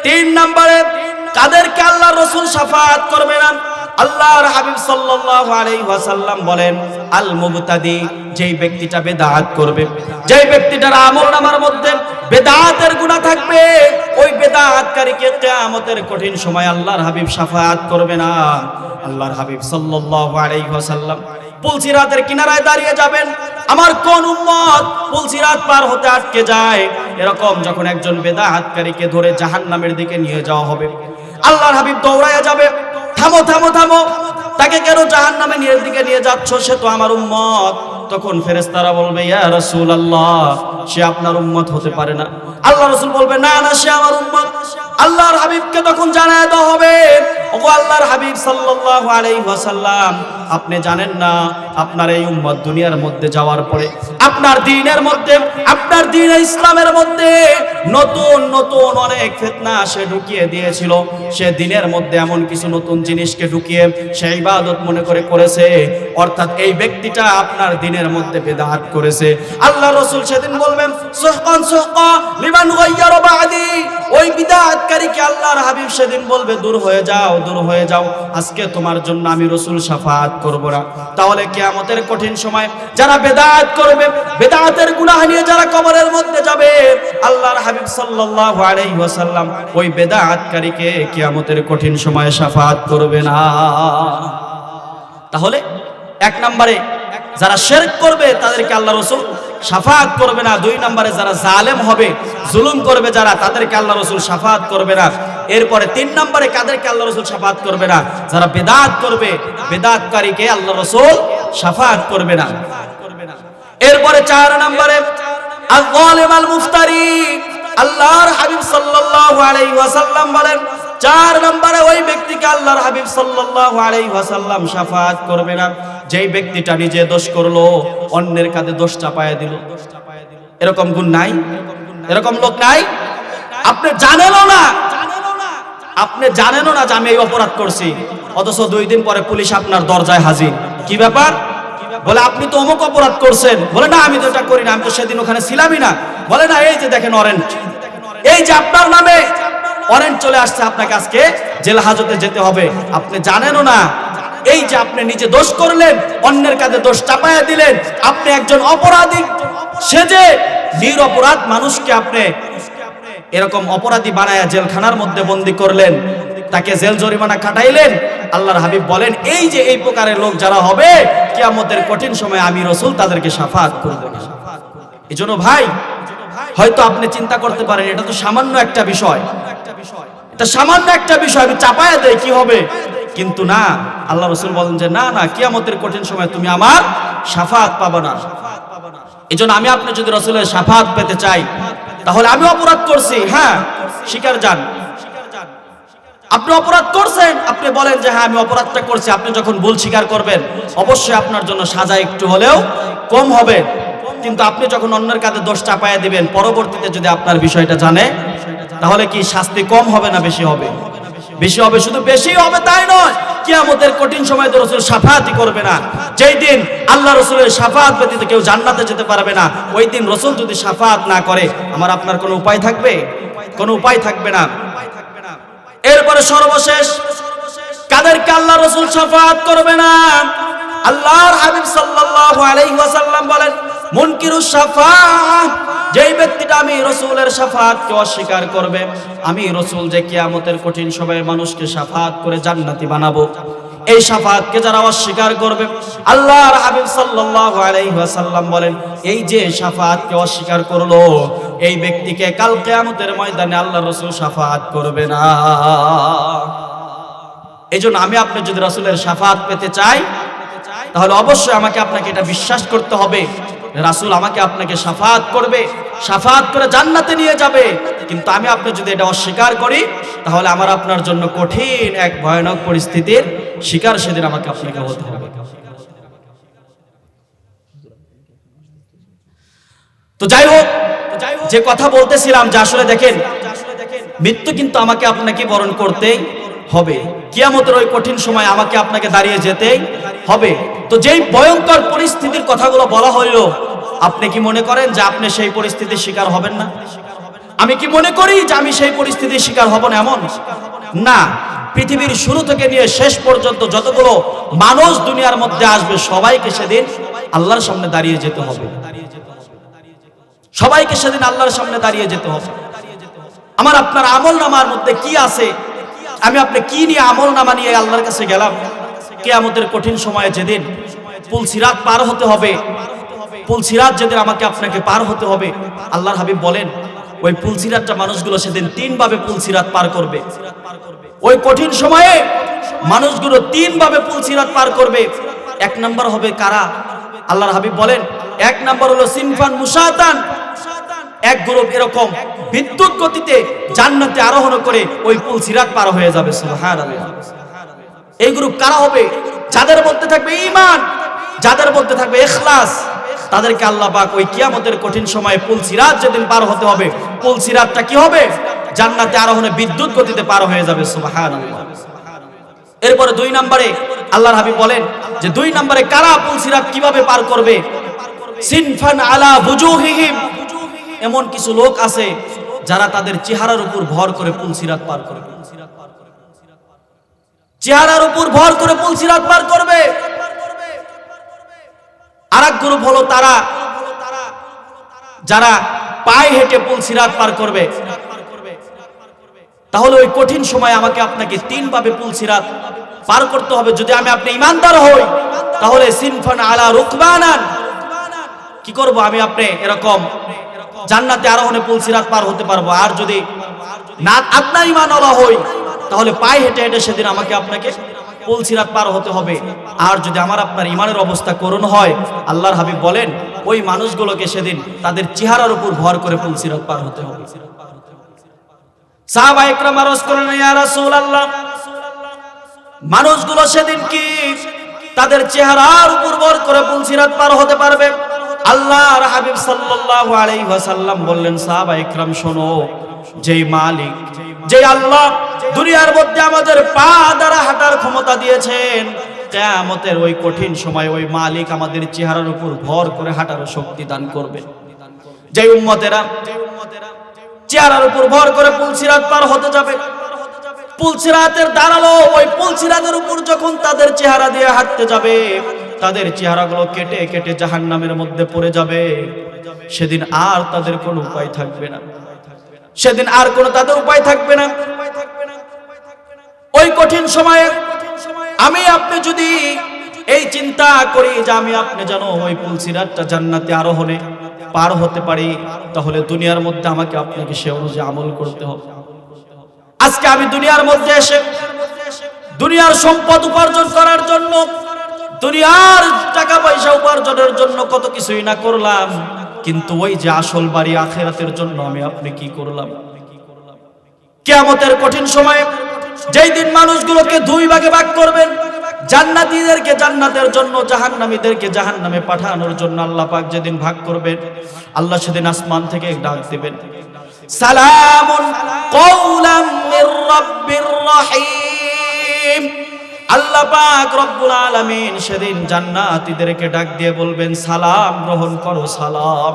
3 নম্বরে কাদেরকে আল্লাহ রাসূল শাফাআত করবে না? আল্লাহর হাবিব সাল্লাল্লাহু আলাইহি ওয়াসাল্লাম বলেন আল মুবতাদি, যেই ব্যক্তিটা বেদাত করবে, যেই ব্যক্তিটার আমলনামার মধ্যে বেদাতের গুনাহ থাকবে, ওই বেদাতকারীকে কিয়ামতের কঠিন সময় আল্লাহর হাবিব শাফাআত করবে না। আল্লাহর হাবিব সাল্লাল্লাহু আলাইহি ওয়াসাল্লাম পুলসিরাতের কিনারায় দাঁড়িয়ে যাবেন, আমার কোন উম্মত পুলসিরাত পার হতে আটকে যায়। এরকম যখন একজন বেদাতকারীকে ধরে জাহান্নামের দিকে নিয়ে যাওয়া হবে, আল্লাহর হাবিব দৌড়ায়া যাবে, থামো থামো থামো, তাকে কেন জাহান্নামের দিকে নিয়ে যাচ্ছ? সে তো আমার উম্মত। তখন ফেরেশতারা বলবে ইয়া রাসূলুল্লাহ, সে আপনার উম্মত হতে পারে না। আল্লাহ রাসূল বলবে না না, সে আমার উম্মত। আল্লাহর হাবিবকে তখন জানায় দেওয়া হবে, ওগো আল্লাহর হাবিব সাল্লাল্লাহু আলাইহি ওয়াসাল্লাম, আপনি জানেন না আপনার এই উম্মত দুনিয়ার মধ্যে যাওয়ার পরে আপনার দ্বীনের মধ্যে, আপনার দ্বীন ইসলামের মধ্যে নতুন নতুন অনেক ফিতনা সে ঢুকিয়ে দিয়েছিল। সে দ্বীনের মধ্যে এমন কিছু নতুন জিনিসকে ঢুকিয়ে সে ইবাদত মনে করে করেছে, অর্থাৎ এই ব্যক্তিটা আপনার দ্বীনের মধ্যে বিদআত করেছে। আল্লাহ রাসূল সেদিন বলবেন সুহকান সুহকা লিমান গায়্যারা বাদি, ওই বিদআতকারীকে আল্লাহর হাবিব সেদিন বলবে দূর হয়ে যাও, দূর হয়ে যাও, আজকে তোমার জন্য আমি রাসূল শাফাআত করব না। তাহলে কিয়ামতের কঠিন সময় যারা বেদাত করবে, বেদাতের গুনাহ নিয়ে যারা কবরের মধ্যে যাবে, আল্লাহর হাবিব সাল্লাল্লাহু আলাইহি ওয়াসাল্লাম ওই বেদাতকারীকে কিয়ামতের কঠিন সময়ে শাফাআত করবে না। তাহলে 1 নম্বরে যারা শিরক করবে তাদেরকে আল্লাহ রাসূল শাফাআত করবে না। 2 নম্বরে যারা জালেম হবে, জুলুম করবে যারা, তাদেরকে আল্লাহ রাসূল শাফাআত করবে না। এরপরে 3 নম্বরে কাদেরকে আল্লাহ রাসূল শাফাআত করবে না? যারা বিদআত করবে, বিদআতকারীকে আল্লাহ রাসূল শাফাআত করবে না। এরপরে 4 নম্বরে আল-যালিম আল-মুফতারি, আল্লাহর হাবিব সাল্লাল্লাহু আলাইহি ওয়াসাল্লাম বলেন 4 নম্বরে ওই ব্যক্তিকে আল্লাহর হাবিব সাল্লাল্লাহু আলাইহি ওয়াসাল্লাম শাফাআত করবে না, যেই ব্যক্তিটা নিজে দোষ করলো, অন্যের কাঁধে দোষ চাপায়া দিল। এরকম গুণ নাই? এরকম লোক নাই? আপনি জানেনও না, আপনি জানেনও না যে আমি এই অপরাধ করছি, অথচ 2 দিন পরে পুলিশ আপনার দরজায় হাজির। কি ব্যাপার? বলে আপনি তো অমুক অপরাধ করছেন। বলে না, আমি তো এটা করি না, আমি তো সেদিন ওখানে ছিলামই না। বলে না, এই যে দেখেন ওয়ারেন্ট, এই যে আপনার নামে ওয়ারেন্ট চলে আসছে, আপনাকে আজকে জেল হাজতে যেতে হবে। আপনি জানেনও না, এই যে আপনি নিজে দোষ করলেন, অন্যের কাঁধে দোষ চাপায়া দিলেন, আপনি একজন অপরাধী সেজে নিরপরাধ মানুষকে আপনি এরকম অপরাধী বানায়া জেলখানার মধ্যে বন্দী করলেন, তাকে জেল জরিমানা কাটাইলেন। আল্লাহর হাবিব বলেন এই যে এই প্রকারের লোক যারা হবে কিয়ামতের কঠিন সময় আমি রাসূল তাদেরকে শাফাআত করব। এজন্য ভাই হয়তো আপনি চিন্তা করতে পারেন এটা তো সামান্য একটা বিষয়, এটা সামান্য একটা বিষয়, আমি চাপায়া দেই কি হবে, কিন্তু না, আল্লাহ রাসূল বলেন যে না না, কিয়ামতের কঠিন সময় তুমি আমার শাফাআত পাবে না। এজন্য আমি আপনি যদি রাসূলের শাফাআত পেতে চাই তাহলে আমি অপরাধ করছি, হ্যাঁ স্বীকার যান। আপনি অপরাধ করছেন, আপনি বলেন যে হ্যাঁ আমি অপরাধটা করছি। আপনি যখন ভুল স্বীকার করবেন অবশ্যই আপনার জন্য সাজা একটু হলেও কম হবে। কিন্তু আপনি যখন অন্যের কাঁধে দোষ চাপায়া দিবেন, পরবর্তীতে যদি আপনার বিষয়টা জানে তাহলে কি শাস্তি কম হবে না বেশি হবে? বেশি হবে। শুধু বেশি হবে তাই নয়, কিয়ামতের কঠিন সময় তো রাসূল শাফাআতই করবে না। যেই দিন আল্লাহ রাসূলের শাফাআত ব্যতীত কেউ জান্নাতে যেতে পারবে না, ওই দিন রাসূল যদি শাফাআত না করে আমার আপনার কোনো উপায় থাকবে? কোনো উপায় থাকবে না। এরপরে সর্বশেষ কাদেরকে আল্লাহ রাসূল শাফাআত করবে না? আল্লাহর হাবিব সাল্লাল্লাহু আলাইহি ওয়াসাল্লাম বলেন মুনকিরুশ শাফাআত, যেই ব্যক্তিটা আমি রাসূলের শাফাআতকে অস্বীকার করবে, আমি রাসূল যে কিয়ামতের কঠিন সময়ে মানুষকে শাফাআত করে জান্নাতি বানাবো, এই শাফাআতকে যারা অস্বীকার করবে আল্লাহর হাবিব সাল্লাল্লাহু আলাইহি ওয়াসাল্লাম বলেন এই যে শাফাআতকে অস্বীকার করলো এই ব্যক্তিকে কাল কিয়ামতের ময়দানে আল্লাহর রাসূল শাফাআত করবে না। এইজন্য আমি আপনি যদি রাসূলের শাফাআত পেতে চাই তাহলে অবশ্যই আমাকে আপনাকে এটা বিশ্বাস করতে হবে রাসূল আমাকে আপনাকে শাফাআত করবে, শাফাআত করে জান্নাতে নিয়ে যাবে। কিন্তু আমি আপনি যদি এটা অস্বীকার করি তাহলে আমার আপনার জন্য কঠিন এক ভয়ানক পরিস্থিতির শিকার সেদিন আমাকে আপনাকে হতে হবে। তো যাই হোক, যে কথা বলতেছিলাম যে আসলে দেখেন মৃত্যু কিন্তু আমাকে আপনাকে বরণ করতেই হবে, কিয়ামতের ওই কঠিন সময় আমাকে আপনাকে দাঁড়িয়ে যেতেই হবে। তো যেই ভয়ঙ্কর পরিস্থিতির কথাগুলো বলা হইলো, আপনি কি মনে করেন যে আপনি সেই পরিস্থিতির শিকার হবেন না? আমি কি মনে করি যে আমি সেই পরিস্থিতির শিকার হব না? এমন না। পৃথিবীর শুরু থেকে নিয়ে শেষ পর্যন্ত যতগুলো মানুষ দুনিয়ার মধ্যে আসবে সবাইকে সেদিন আল্লাহর সামনে দাঁড়িয়ে যেতে হবে, সবাইকে সেদিন আল্লাহর সামনে দাঁড়িয়ে যেতে হবে। আমার আপনার আমল নামার মধ্যে কি আছে, আমি আপনি কি নিয়ে আমল নামা নিয়ে আল্লাহর কাছে গেলাম কিয়ামতের কঠিন সময়ে যেদিন পুলসিরাত পার হতে হবে, পুলসিরাত যেদিন আমাকে আপনাকে পার হতে হবে, আল্লাহর হাবিব বলেন ওই পুলসিরাতটা মানুষগুলো সেদিন তিন ভাবে পুলসিরাত পার করবে। ওই কঠিন সময়ে মানুষগুলো তিন ভাবে পুলসিরাত পার করবে। এক নাম্বার হবে কারা? আল্লাহর হাবিব বলেন এক নাম্বার হলো সিনফান মুশাতান, এক গ্রুপ এরকম বিদ্যুৎ গতিতে জান্নাতে আরোহণ করে ওই পুলসিরাত পার হয়ে যাবে। সুবহানাল্লাহ। এই গ্রুপ কারা হবে? যাদের মধ্যে থাকবে ঈমান, যাদের মধ্যে থাকবে ইখলাস, তাদেরকে আল্লাহ পাক ওই কিয়ামতের কঠিন সময়ে পুলসিরাত যেদিন পার হতে হবে, পুলসিরাতটা কি হবে? জান্নাতে আরোহণে বিদ্যুৎ গতিতে পার হয়ে যাবে। সুবহানাল্লাহ। এরপরে দুই নম্বরে আল্লাহর হাবিব বলেন যে দুই নম্বরে কারা পুলসিরাত কিভাবে পার করবে? সিনফান আলা বুজুহিহিম, এমন কিছু লোক আছে যারা তাদের চেহারার উপর ভর করে পুলসিরাত পার করবে, চেহারার উপর ভর করে পুলসিরাত পার করবে। আরেক গ্রুপ হলো তারা যারা পায়ে হেঁটে পুলসিরাত পার করবে। তাহলে ওই কঠিন সময় আমাকে আপনাকে তিন ভাবে পুলসিরাত পার করতে হবে। যদি আমি আপনি ঈমানদার হই তাহলে সিনফান আলা রুকবানান, কি করব আমি আপনি এরকম জান্নাতে আরোহণে পুলসিরাত পার হতে পারবো। আর যদি না আপনার ঈমানওয়ালা হই তাহলে পায়ে হেঁটে হেঁটে সেদিন আমাকে আপনাকে পুলসিরাত পার হতে হবে। আর যদি আমার আপনার ঈমানের অবস্থা করুণ হয়, আল্লাহর হাবিব বলেন ওই মানুষগুলোকে সেদিন তাদের চেহারার উপর ভর করে পুলসিরাত পার হতে হবে। সাহাবায়ে কেরাম আরজ করলেন ইয়া রাসূলুল্লাহ, মানুষগুলো সেদিন কি তাদের চেহারার উপর ভর করে পুলসিরাত পার হতে পারবে? আল্লাহর হাবিব সাল্লাল্লাহু আলাইহি ওয়াসাল্লাম বললেন সাহাবায়ে কেরাম শোনো, যেই মালিক, যেই আল্লাহ দুনিয়ার মধ্যে আমাদের পা দ্বারা হাঁটার ক্ষমতা দিয়েছেন, কিয়ামতের ওই কঠিন সময় ওই মালিক আমাদের চেহারার উপর ভর করে হাঁটার শক্তি দান করবে। যেই উম্মতেরা চেহারার উপর ভর করে পুলসিরাত পার হতে যাবে, পুলসিরাতের দাঁড়ালো ওই পুলসিরাতের উপর যখন তাদের চেহারা দিয়ে হাঁটতে যাবে, তাদের চেহারাগুলো কেটে কেটে জাহান্নামের মধ্যে পড়ে যাবে। সেদিন আর তাদের কোনো উপায় থাকবে না, সেদিন আর কোনো তাদের উপায় থাকবে না। ওই কঠিন সময়ে আমি আপনি যদি এই চিন্তা করি যে আমি আপনি যেন ওই পুলসিরাতটা জান্নাতে আরোহণে পার হতে পারি, তাহলে দুনিয়ার মধ্যে আমাকে আপনাকে সে অনুযায়ী আমল করতে হবে। আজকে আমি দুনিয়ার মধ্যে এসে দুনিয়ার সম্পদ উপার্জন করার জন্য, দুনিয়ার টাকা পয়সা উপার্জনের জন্য কত কিছুই না করলাম, কিন্তু ওই যে আসল বাড়ি আখিরাতের জন্য আমি আপনি কি করলাম? কিয়ামতের কঠিন সময়ে যেই দিন মানুষগুলোকে দুই ভাগে ভাগ করবেন, জান্নাতীদেরকে জান্নাতের জন্য, জাহান্নামীদেরকে জাহান্নামে পাঠানোর জন্য আল্লাহ পাক যেদিন ভাগ করবেন, আল্লাহ সেদিন আসমান থেকে ডাক দিবেন, সালামুন কওলাম মির রাব্বির রহিম। আল্লাহ পাক রব্বুল আলামিন সেদিন জান্নাতীদেরকে ডাক দিয়ে বলবেন, সালাম গ্রহণ করো, সালাম।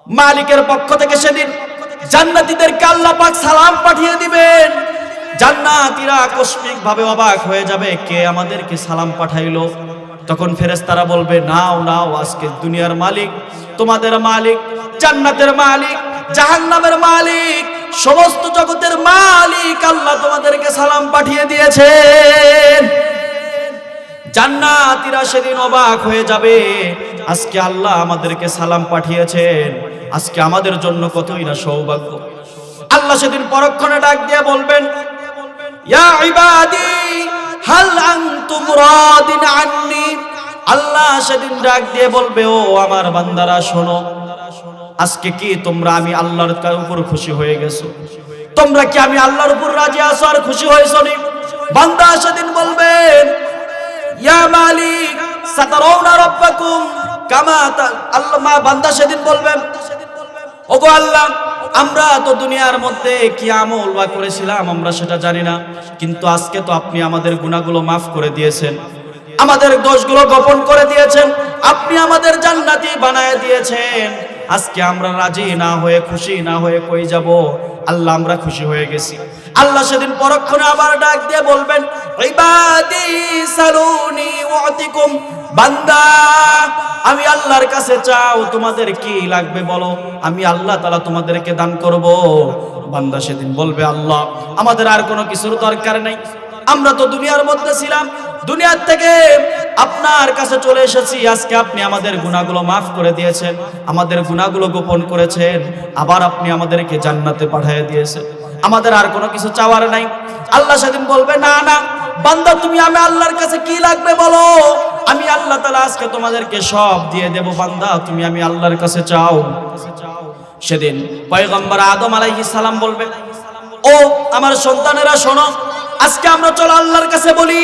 মালিকের পক্ষ থেকে সেদিন জান্নাতীদেরকে আল্লাহ পাক সালাম পাঠিয়ে দিবেন। জান্নাতীরা আকস্মিক ভাবে অবাক হয়ে যাবে, কে আমাদেরকে সালাম পাঠাইলো? তখন ফেরেশতারা বলবে, নাও নাও, আজকে দুনিয়ার মালিক, তোমাদের মালিক, জান্নাতের মালিক, জাহান্নামের মালিক, সমস্ত জগতের মালিক আল্লাহ তোমাদেরকে সালাম পাঠিয়ে দিয়েছেন। জান্নাতীরা সেদিন অবাক হয়ে যাবে, আজকে আল্লাহ আমাদেরকে সালাম পাঠিয়েছেন, আজকে আমাদের জন্য কতই না সৌভাগ্য। আল্লাহ সেদিন পরক্ষণে ডাক দিয়ে বলবেন, ইয়া ইবাদি হাল আনতুম রাদিন আন্নি। আল্লাহ সেদিন ডাক দিয়ে বলবে, ও আমার বান্দারা শোনো, আজকে কি তোমরা আমি আল্লাহর উপর খুশি হয়ে গেছো? তোমরা কি আমি আল্লাহর উপর রাজি আছো আর খুশি হয়েছো নি? বান্দা সেদিন বলবেন, ইয়া মালিক সাতারাউনা রাব্বাকুম কামা আল্লাহ। বান্দা সেদিন বলবেন, ওগো আল্লাহ, আমরা তো দুনিয়ার মধ্যে কি আমল বা করেছিলাম আমরা সেটা জানি না, কিন্তু আজকে তো আপনি আমাদের গুনাহগুলো মাফ করে দিয়েছেন, আমাদের দোষগুলো গোপন করে দিয়েছেন, আপনি আমাদের জান্নাতি বানায় দিয়েছেন। আজকে আমরা রাজি না হয়ে, খুশি না হয়ে কই যাব? আল্লাহ আমরা খুশি হয়ে গেছি। আল্লাহ সেদিন পরক্ষণে আবার ডাক দিয়ে বলবেন, ইবাদি সালুনি ওয়াতিকুম। বান্দা, আমি আল্লাহর কাছে চাও, তোমাদের কি লাগবে বলো, আমি আল্লাহ তাআলা তোমাদেরকে দান করব। বান্দা সেদিন বলবে, আল্লাহ আমাদের আর কোনো কিছুর দরকার নাই, আমরা তো দুনিয়ার মধ্যে ছিলাম, দুনিয়ার থেকে আপনার কাছে চলে এসেছি, আজকে আপনি আমাদের গুনাহগুলো মাফ করে দিয়েছেন, আমাদের গুনাহগুলো গোপন করেছেন, আবার আপনি আমাদেরকে জান্নাতে পাঠিয়ে দিয়েছেন, আমাদের আর কোনো কিছু চাওয়ার নাই। আল্লাহ সেদিন বলবে, না না বান্দা, তুমি আমি আল্লাহর কাছে কি লাগবে বলো, আমি আল্লাহ তাআলা আজকে তোমাদেরকে সব দিয়ে দেব। বান্দা তুমি আমি আল্লাহর কাছে চাও। সেদিন পয়গম্বর আদম আলাইহিস সালাম বলবে, ও আমার সন্তানেরা শোনো, আজকে আমরা চলো আল্লাহর কাছে বলি,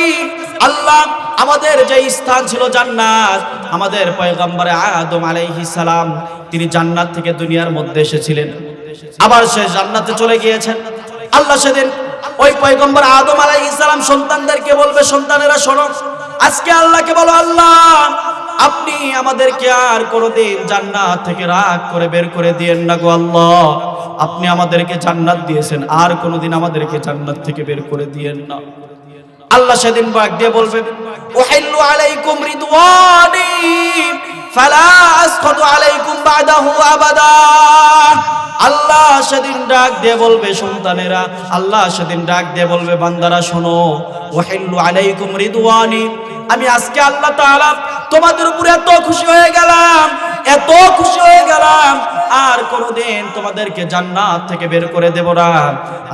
আল্লাহ আমাদের যে স্থান ছিল জান্নাত, আমাদের পয়গম্বর আদম আলাইহিস সালাম তিনি জান্নাত থেকে দুনিয়ার মধ্যে এসেছিলেন, আবার সে জান্নাতে চলে গিয়েছেন। আল্লাহ সেদিন ওই পয়গম্বর আদম আলাইহিস সালাম সন্তানদেরকে বলবে, সন্তানেরা শোনো, আজকে আল্লাহকে বলো, আল্লাহ আপনি আমাদেরকে আর কোনোদিন জান্নাত থেকে রাগ করে বের করে দিয়েন না গো আল্লাহ, আপনি আমাদেরকে জান্নাত দিয়েছেন, আর কোনোদিন আমাদেরকে জান্নাত থেকে বের করে দিয়েন না। আল্লাহ সেদিন ডাক দিয়ে বলবে, উহিল্লু আলাইকুম রিদওয়ানি ফালা আসখাতু আলাইকুম বাদাহু আবাদা। আল্লাহ সেদিন ডাক দিয়ে বলবে, সন্তানেরা, আল্লাহ সেদিন ডাক দিয়ে বলবে, বান্দারা শোনো, উহিল্লু আলাইকুম রিদওয়ানি, আমি আজকে আল্লাহ তাআলা তোমাদের উপরে এত খুশি হয়ে গেলাম, এত খুশি হয়ে গেলাম, আর কোনোদিন তোমাদেরকে জান্নাত থেকে বের করে দেব না।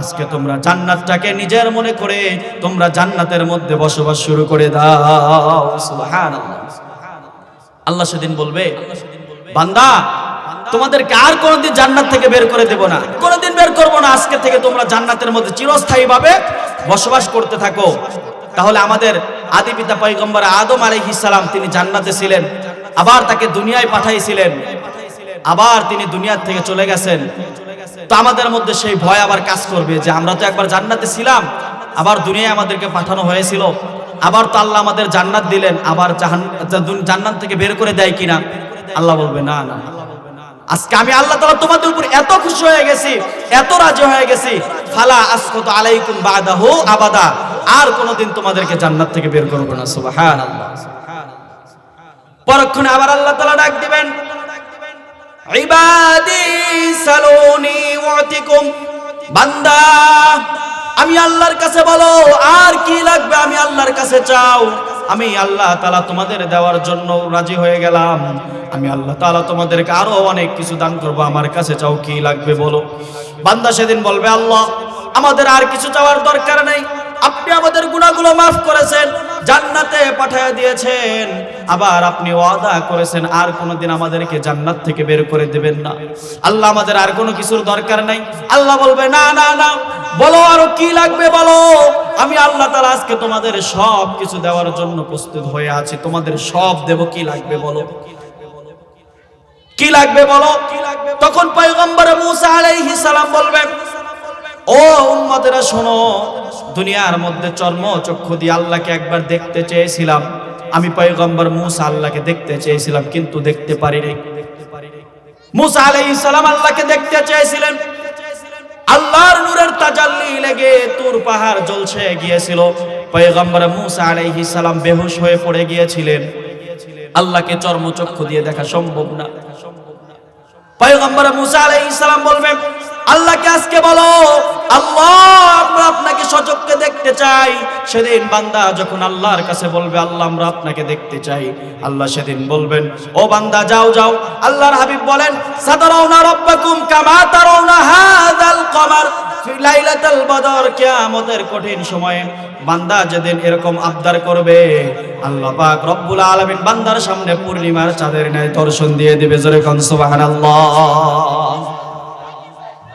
আজকে তোমরা জান্নাতটাকে নিজের মনে করে তোমরা জান্নাতের মধ্যে বসবাস শুরু করে দাও। সুবহানাল্লাহ। আল্লাহ সেদিন বলবে, বান্দা তোমাদেরকে আর কোনোদিন জান্নাত থেকে বের করে দেব না, কোনোদিন বের করব না, আজকে থেকে তোমরা জান্নাতের মধ্যে চিরস্থায়ীভাবে বসবাস করতে থাকো। তাহলে আমাদের আদি পিতা পয়গম্বর আদম আলাইহিস সালাম তিনি জান্নাতে ছিলেন, আবার তাকে দুনিয়ায় পাঠাইছিলেন, আবার তিনি দুনিয়া থেকে চলে গেছেন। তো আমাদের মধ্যে সেই ভয় আবার কাজ করবে যে আমরা তো একবার জান্নাতে ছিলাম, আবার দুনিয়ায় আমাদেরকে পাঠানো হয়েছিল, আবার তো আল্লাহ আমাদের জান্নাত দিলেন, আবার জান্নাত থেকে বের করে দেয় কিনা? আল্লাহ বলবে, না না, আজকে আমি আল্লাহ তাআলা তোমাদের উপর এত খুশি হয়ে গেছি, এত রাজি হয়ে গেছি, ফালা আসখাতু আলাইকুম বাদাহু আবাদা, আর কোনোদিন তোমাদেরকে জান্নাত থেকে বের করব না। সুবহানাল্লাহ। পরক্ষণে আবার আল্লাহ তাআলা ডাক দিবেন, ইবাদি সালুনি ওয়াতিকুম, বান্দা আমি আল্লাহর কাছে বলো আর কি লাগবে, আমি আল্লাহর কাছে চাও, আমি আল্লাহ তাআলা তোমাদের দেওয়ার জন্য রাজি হয়ে গেলাম। আমি আল্লাহ তাআলা তোমাদেরকে আরো অনেক কিছু দান করব, আমার কাছে চাও কি লাগবে বলো। বান্দা সেদিন বলবে, আল্লাহ আমাদের আর কিছু চাওয়ার দরকার নেই, আপনি আমাদের গুনাহগুলো মাফ করেছেন, জান্নাতে পাঠিয়ে দিয়েছেন, আবার আপনি ওয়াদা করেছেন আর কোনোদিন আমাদেরকে জান্নাত থেকে বের করে দিবেন না। আল্লাহ আমাদের আর কোনো কিছুর দরকার নাই। আল্লাহ বলবে, না না না, বলো আরো কি লাগবে বলো, আমি আল্লাহ তাআলা আজকে তোমাদের সব কিছু দেওয়ার জন্য প্রস্তুত হয়ে আছি, তোমাদের সব দেব, কি লাগবে বলো, কি লাগবে বলো। তখন পয়গম্বর মূসা আলাইহিস সালাম বলবেন, ও উম্মতেরা শোনো, দুনিয়ার মধ্যে চর্মচক্ষু দিয়ে আল্লাহকে একবার দেখতে চেয়েছিলাম, আমি পয়গম্বর মূসা আল্লাহকে দেখতে চেয়েছিলাম কিন্তু দেখতে পারি নাই। মূসা আলাইহিস সালাম আল্লাহকে দেখতে চেয়েছিলেন, আল্লাহর নূরের তাজাল্লি লেগে তুর পাহাড় জ্বলছে গিয়েছিল, পয়গম্বর মূসা আলাইহিস সালাম বেহুশ হয়ে পড়ে গিয়েছিলেন, আল্লাহকে চর্মচক্ষু দিয়ে দেখা সম্ভব না। পয়গম্বর মূসা আলাইহিস সালাম বলবেন, আল্লাহকে আজকে বলো, আল্লাহ আমরা আপনাকে সচক্ষে দেখতে চাই। সেদিন বান্দা যখন আল্লাহর কাছে বলবে, আল্লাহ আমরা আপনাকে দেখতে চাই, আল্লাহ সেদিন বলবেন, ও বান্দা যাও যাও। আল্লাহর হাবিব বলেন, সাতারাউনা রাব্বাকুম কামা তারাউনা হাযাল কমার ফি লাইলাতুল বদর, কিয়ামতের কঠিন সময়ে বান্দা যেদিন এরকম আবদার করবে, আল্লাহ পাক রব্বুল আলামিন বান্দার সামনে পূর্ণিমার চাঁদের ন্যায় দর্শন দিয়ে দিবে। জোরে কোন সুবহানাল্লাহ।